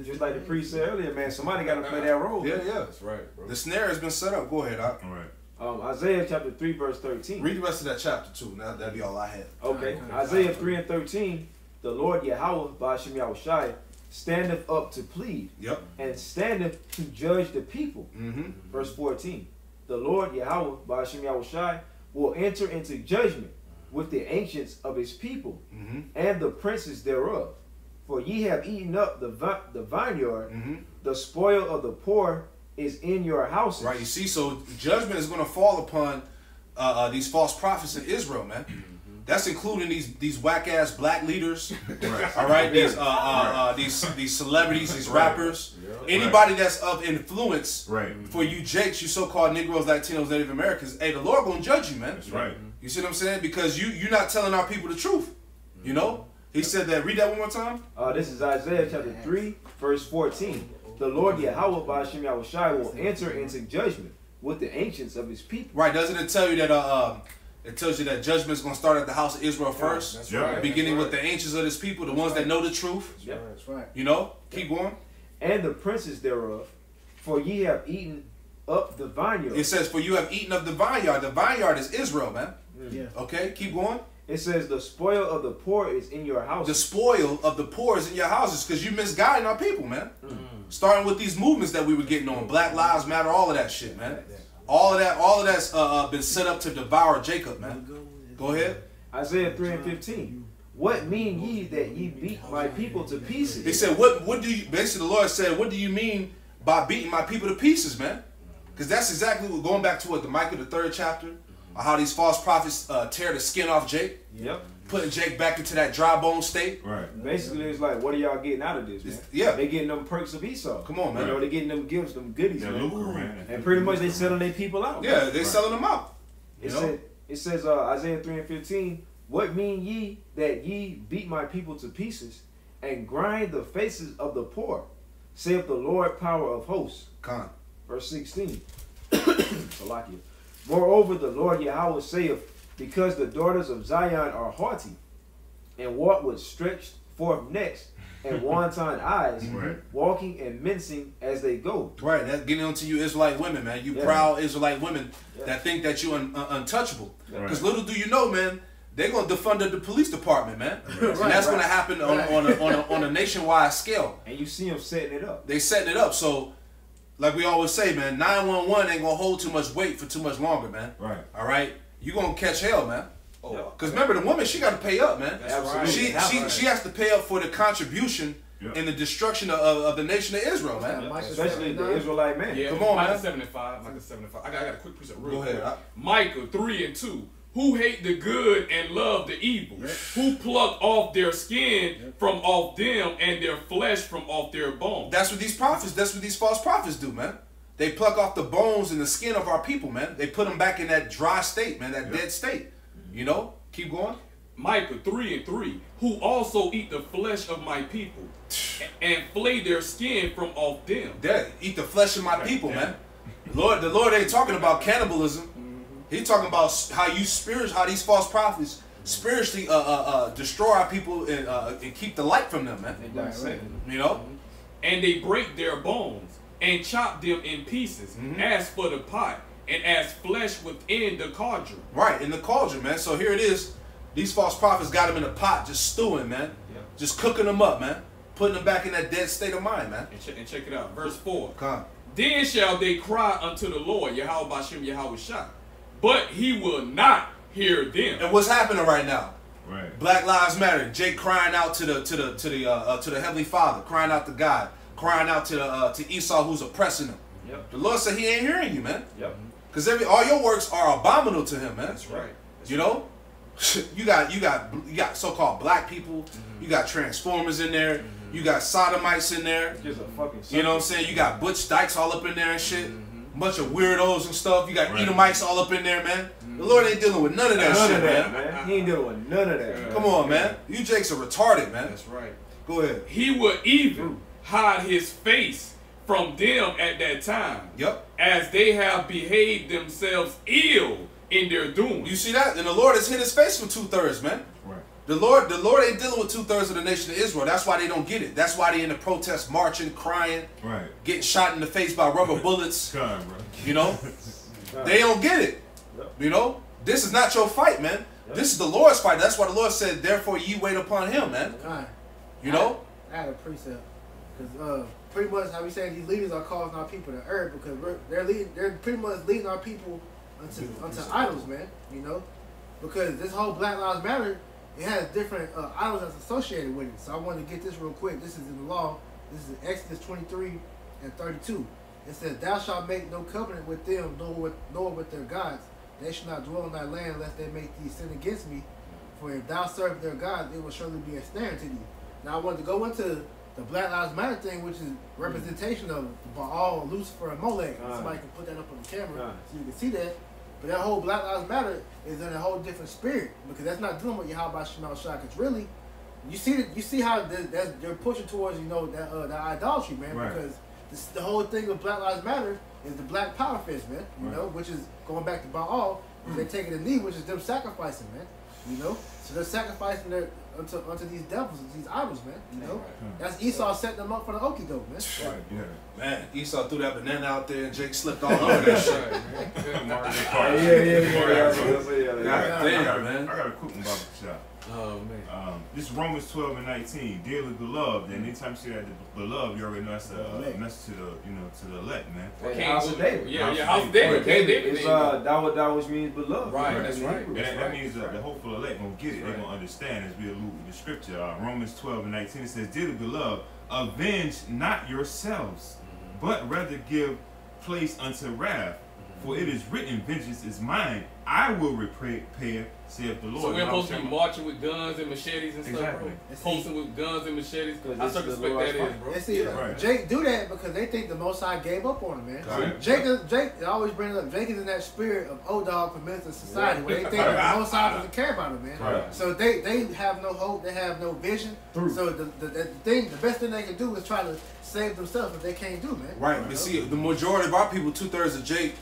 Just like the priest said earlier, man. Somebody got to play that role. That's right, bro. The snare has been set up. Go ahead, Doc. All right. Isaiah chapter 3 verse 13. Read the rest of that chapter too. Now that'd be all I had. Okay. Isaiah 3:13. The Lord Yahweh Ba'ashem Yahushai standeth up to plead. And standeth to judge the people. Verse 14. The Lord Yahweh Ba'ashem Yahushai will enter into judgment with the ancients of his people and the princes thereof. For ye have eaten up the vineyard, the spoil of the poor is in your houses. Right, you see, so judgment is going to fall upon these false prophets in Israel, man. That's including these whack ass black leaders, all right? These celebrities, these rappers, anybody that's of influence for you Jakes, you so-called Negroes, Latinos, Native Americans. Hey, the Lord gonna judge you, man. That's right. You see what I'm saying? Because you're not telling our people the truth. You know, He said that. Read that one more time. This is Isaiah chapter 3, verse 14. The Lord Yahweh Ba'ashem Yahushai will enter into judgment with the ancients of his people. Right, doesn't it tell you that it tells you that judgment is going to start at the house of Israel first? That's right. Beginning with the ancients of his people, the ones that know the truth. That's right. You know? Keep going. And the princes thereof, for ye have eaten up the vineyard. It says, for you have eaten of the vineyard. The vineyard is Israel, man. Yeah. Okay, keep going. It says, the spoil of the poor is in your houses. The spoil of the poor is in your houses because you misguiding our people, man. Starting with these movements that we were getting on. Black Lives Matter, all of that shit, man. All of that's been set up to devour Jacob, man. Go ahead. Isaiah 3:15. What mean ye that ye beat my people to pieces? He said, what do you, basically the Lord said, what do you mean by beating my people to pieces, man? Because that's exactly what, going back to what, the Micah, the 3rd chapter, how these false prophets tear the skin off Jake. Putting Jake back into that dry bone state. Right. Basically, it's like, what are y'all getting out of this, man? They getting them perks of Esau. Come on, man. You know, they getting them gifts, them goodies, man. Lucre, man. And pretty much they selling their people out. Yeah, they selling them out. It says Isaiah 3:15. What mean ye that ye beat my people to pieces and grind the faces of the poor, saith the Lord power of hosts. Con. Verse 16. Salakia. Moreover, the Lord Yahweh saith, because the daughters of Zion are haughty, and walk with stretched forth necks and wanton eyes, walking and mincing as they go. Right, that's getting onto you Israelite women, man. You proud Israelite women that think that you're untouchable. Because little do you know, man, they're going to defund the police department, man. And that's going to happen on a nationwide scale. And you see them setting it up. They setting it up. So, like we always say, man, 911 ain't going to hold too much weight for too much longer, man. Right. All right? You're going to catch hell, man. Because remember, the woman, she got to pay up, man. She has to pay up for the contribution in the destruction of the nation of Israel, man. Especially the Israelite man. Yeah, come on, Micah man. 75. Micah 75. I got a quick precept real quick. Go ahead. Micah 3 and 2. Who hate the good and love the evil, who pluck off their skin from off them and their flesh from off their bones. That's what these prophets, that's what these false prophets do, man. They pluck off the bones and the skin of our people, man. They put them back in that dry state, man, that dead state. You know? Keep going. Micah 3 and 3. Who also eat the flesh of my people and flay their skin from off them. They eat the flesh of my people, man. The Lord ain't talking about cannibalism. He's talking about how these false prophets spiritually destroy our people and keep the light from them, man. You know? And they break their bones and chop them in pieces, as for the pot, and as flesh within the cauldron. Right, in the cauldron, man. So here it is. These false prophets got them in a pot, just stewing, man. Just cooking them up, man. Putting them back in that dead state of mind, man. And check it out. Verse 4. Come. Then shall they cry unto the Lord, Yahweh Bashem Yahweh Shah, but he will not hear them. And what's happening right now? Right. Black Lives Matter. Jake crying out to the Heavenly Father, crying out to God, crying out to Esau who's oppressing him. The Lord said He ain't hearing you, man. Because all your works are abominable to Him, man. That's right. You know, you got so-called black people. You got transformers in there. You got sodomites in there. Just a fucking you know what I'm saying? You got Butch Dykes all up in there and shit. Bunch of weirdos and stuff. You got Edomites all up in there, man. The Lord ain't dealing with none of that shit, man. He ain't dealing with none of that. Come on, man. You Jakes are retarded, man. That's right. Go ahead. He will even hide his face from them at that time. As they have behaved themselves ill in their doing. You see that? And the Lord has hid His face for 2/3, man. Right. The Lord ain't dealing with 2/3 of the nation of Israel. That's why they don't get it. That's why they in the protest, marching, crying, getting shot in the face by rubber bullets. God, bro. You know, they don't get it. You know, this is not your fight, man. This is the Lord's fight. That's why the Lord said, "Therefore, ye wait upon Him," man. You know. I had a precept because pretty much how we saying these leaders are causing our people to err because they're pretty much leading our people unto idols, man. You know, because this whole Black Lives Matter. It has different idols that's associated with it. So I wanted to get this real quick. This is in the law. This is Exodus 23 and 32. It says, "Thou shalt make no covenant with them, nor with their gods. They shall not dwell in thy land, lest they make thee sin against me. For if thou serve their gods, it will surely be a snare to thee." Now I wanted to go into the Black Lives Matter thing, which is representation of Baal, Lucifer, and Molech. Somebody can put that up on the camera so you can see that. But that whole Black Lives Matter is in a whole different spirit because that's not dealing with Yahweh Shema Shah. Because really, you see how they're pushing towards that idolatry, man. Because the whole thing of Black Lives Matter is the Black Power Fist, man. You know, which is going back to Baal. They're taking a knee, which is them sacrificing, man. You know, so they're sacrificing unto these devils, these idols, man. You know, that's Esau setting them up for the okie doke, man. Man, Esau threw that banana out there and Jake slipped all over that shit. Man. I got a quick one about the shop. Oh man. This is Romans 12 and 19. Dearly beloved, and anytime you say that the beloved, you already know that's a message to the elect, man. House of David. House of David. It's that which means beloved. Right, that's right. That means the hopeful elect gonna get it. They're gonna understand as we allude in the scripture. Romans 12 and 19 it says, "Dearly beloved, avenge not yourselves, but rather give place unto wrath. For it is written, vengeance is mine. I will repay, saith the Lord. So we're supposed to be marching with guns and machetes and stuff, exactly. bro? Posting with guns and machetes? I circumspect that is, bro. See, Jake do that because they think the Most High gave up on him, man. Right. Jake always brings up, Jake is in that spirit of old dog for minister society where they think that the Most High doesn't care about him, man. Right. So they have no hope, they have no vision. So the best thing they can do is try to save themselves, but they can't do, man. Right. But see, the majority of our people, 2/3 of Jake,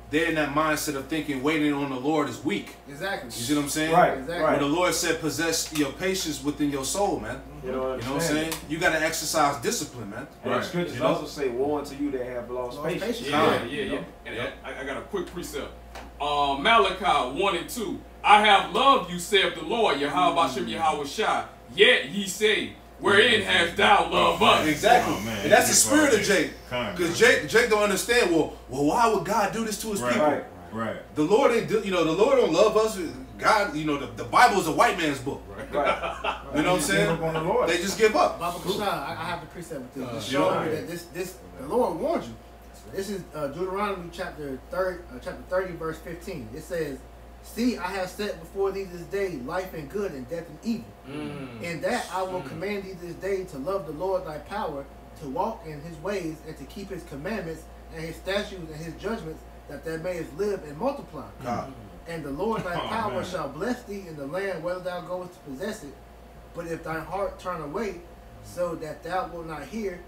they're in that mindset of thinking waiting on the Lord is weak. Exactly. You see what I'm saying? Right. Exactly. When the Lord said possess your patience within your soul, man. You know what I'm saying? You got to exercise discipline, man. And the scriptures also say, woe unto you that have lost patience. Yeah. And I got a quick precept. Malachi 1 and 2. I have loved you, saith the Lord, Yahweh Bashem Yahweh Shai. Yet ye say, wherein hast thou loved us? Exactly. And that's the spirit of Jake. Because Jake don't understand, well, why would God do this to his people? Right. The Lord ain't, the Lord don't love us. God, the Bible is a white man's book. Right. You know what I'm saying? They just give up. I have the precept with this. Show me that this the Lord warned you. This is Deuteronomy chapter 30, verse 15. It says, see, I have set before thee this day life and good and death and evil. In that I will command thee this day to love the Lord thy power, to walk in his ways, and to keep his commandments and his statutes and his judgments, that thou mayest live and multiply. And the Lord thy power shall bless thee in the land whether thou goest to possess it. But if thine heart turn away, so that thou wilt not hear,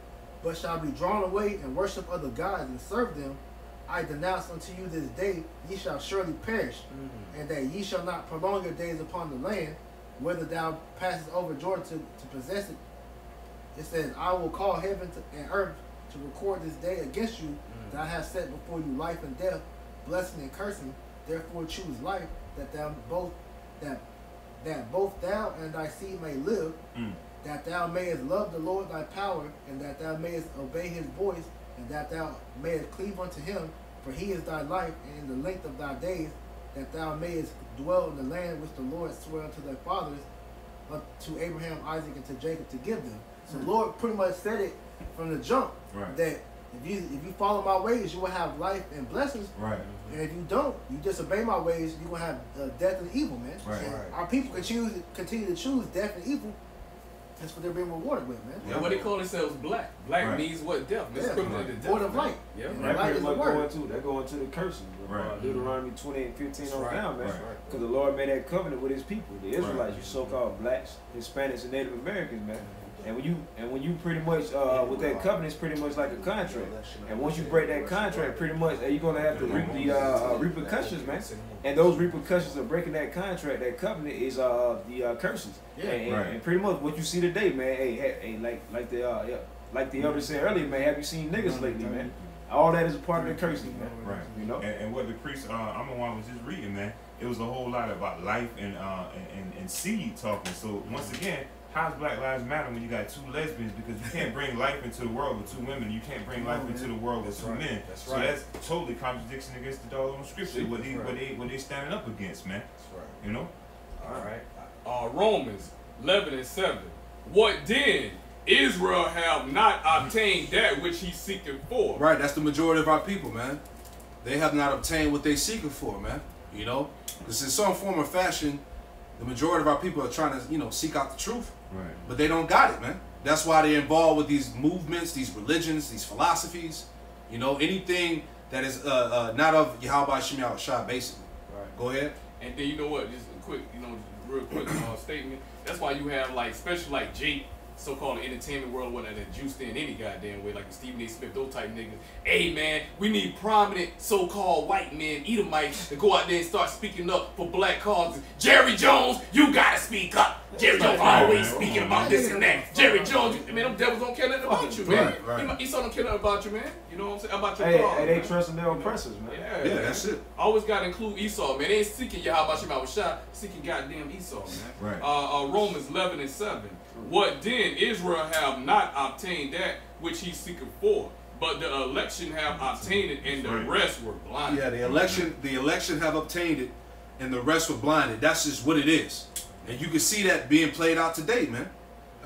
but shall be drawn away and worship other gods and serve them, I denounce unto you this day, ye shall surely perish, and that ye shall not prolong your days upon the land, whether thou passest over Jordan to possess it. It says, I will call heaven and earth to record this day against you, that I have set before you life and death, blessing and cursing. Therefore choose life, that both thou and thy seed may live, that thou mayest love the Lord thy power, and that thou mayest obey his voice, and that thou mayest cleave unto him, for he is thy life, and in the length of thy days, that thou mayest dwell in the land which the Lord swore unto thy fathers, to Abraham, Isaac, and to Jacob to give them. So the Lord pretty much said it from the jump, that if you follow my ways, you will have life and blessings. And if you don't, you disobey my ways, you will have death and evil, man. Our people continue to choose death and evil. That's what they're being rewarded with, man. Yeah, what they call themselves black. Black means what? Death. It's equivalent to death. Void of light. Yeah. That pretty much go into the curses. Deuteronomy 28:15 on down, man. Because the Lord made that covenant with his people, the Israelites, you so-called blacks, Hispanics, and Native Americans, man. And when you pretty much with that covenant, it's pretty much like a contract. And once you break that contract, pretty much you're gonna have to reap the repercussions, man. And those repercussions of breaking that contract, that covenant, is the curses. And pretty much what you see today, man. Hey, like the elder said earlier, man. Have you seen niggas lately, man? All that is a part of the curses, man. You know. And what the priest, I'm the one was just reading, man. It was a whole lot about life and seed talking. So once again, how's Black Lives Matter when you got two lesbians? Because you can't bring life into the world with two women. You can't bring life into the world with two men. So that's totally contradiction against the doggone scripture. What they standing up against, man. You know. All right. Romans 11:7. What then? Israel have not obtained that which he seeketh for. Right. That's the majority of our people, man. They have not obtained what they seeking for, man. You know, because in some form or fashion, the majority of our people are trying to, seek out the truth. But they don't got it, man. That's why they're involved with these movements, these religions, these philosophies. Anything that is not of Yahweh Shem Yahweh Shai, basically. Go ahead. And then you know what? Just a quick, real quick statement. That's why you have especially like Jake, so-called entertainment world, whatnot, that juiced in any goddamn way, like Stephen A. Smith, those type niggas. Hey man, we need prominent so-called white men, Edomites, to go out there and start speaking up for black causes. Jerry Jones, you gotta speak up. Jerry Jones always speaking about this and that. Jerry Jones, them devils don't care nothing about you, man. Esau don't care nothing about you, man. You know what I'm saying? About your cause. Hey, they trusting their oppressors, man. Yeah, that's it. Always gotta include Esau, man. They ain't seeking Yahweh Shem Yahweh Shai, seeking goddamn Esau, man. Romans 11:7. What then? Israel have not obtained that which he seeketh for, but the election have obtained it, and the rest were blinded. Yeah, the election have obtained it, and the rest were blinded. That's just what it is, and you can see that being played out today, man.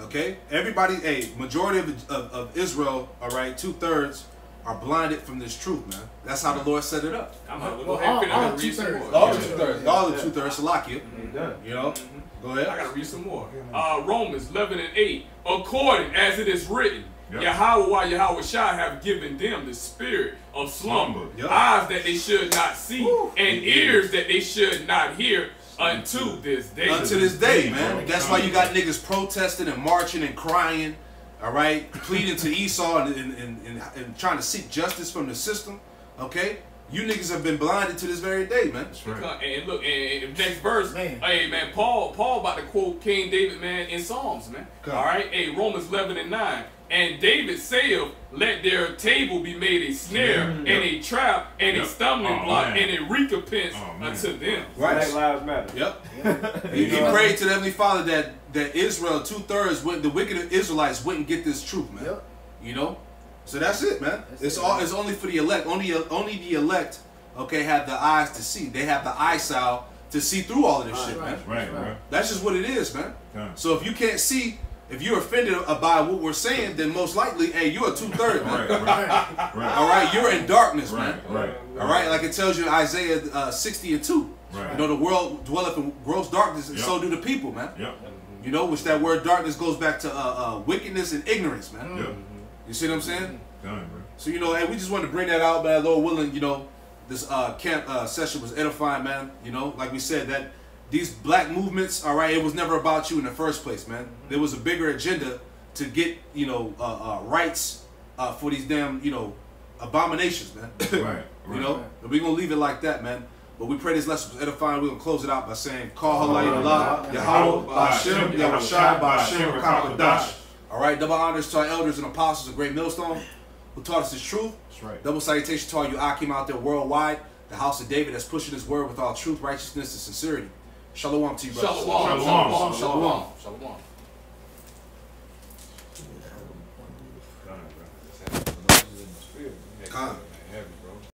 Okay, everybody, majority of Israel, all right, 2/3 are blinded from this truth, man. That's how the Lord set it up. I'm going to go ahead and read some more. All the 2/3. All the 2/3. Salakia. You know? Go ahead. I got to read some more. Romans 11:8. According as it is written, Yahweh Shai have given them the spirit of slumber, eyes that they should not see, and ears that they should not hear unto this day. Unto this day, man. That's why you got niggas protesting and marching and crying, all right, pleading to Esau and trying to seek justice from the system, okay? You niggas have been blinded to this very day, man. That's right. And look, and next verse, hey man, Paul about to quote King David, man, in Psalms, man. All right, hey, Romans 11:9. And David saith, let their table be made a snare and a trap and a stumbling block and a recompense unto them. Right. Black Lives Matter. Yep. He prayed to the Heavenly Father that Israel, 2/3, the wicked Israelites wouldn't get this truth, man. Yep. You know? So that's it, man. It's only for the elect. Only the elect, okay, have the eyes to see. They have the eyesight to see through all of this shit, man. Right. That's just what it is, man. So if you can't see, if you're offended by what we're saying, then most likely, hey, you're a 2/3, man. All right, you're in darkness, man. All right, like it tells you in Isaiah 60:2. You know, the world dwelleth in gross darkness, and so do the people, man. You know, which that word darkness goes back to wickedness and ignorance, man. You see what I'm saying? So, you know, hey, we just wanted to bring that out, man. Lord willing, you know, this camp session was edifying, man. You know, like we said, that these black movements, all right, it was never about you in the first place, man. There was a bigger agenda to get, you know, rights for these damn, you know, abominations, man. You know, and we're going to leave it like that, man. But we pray this lesson was edifying. We're going to close it out by saying, Call Halayim Yahweh, Ba'ashem, Yahushai, Ba'ashem, Kakadash. All right, double honors to our elders and apostles of Great Millstone who taught us this truth. That's right. Double salutation to all you Akim out there worldwide, the house of David that's pushing his word with all truth, righteousness, and sincerity. Shalom to you, brothers. Shalom. Shalom. Shalom. Shalom.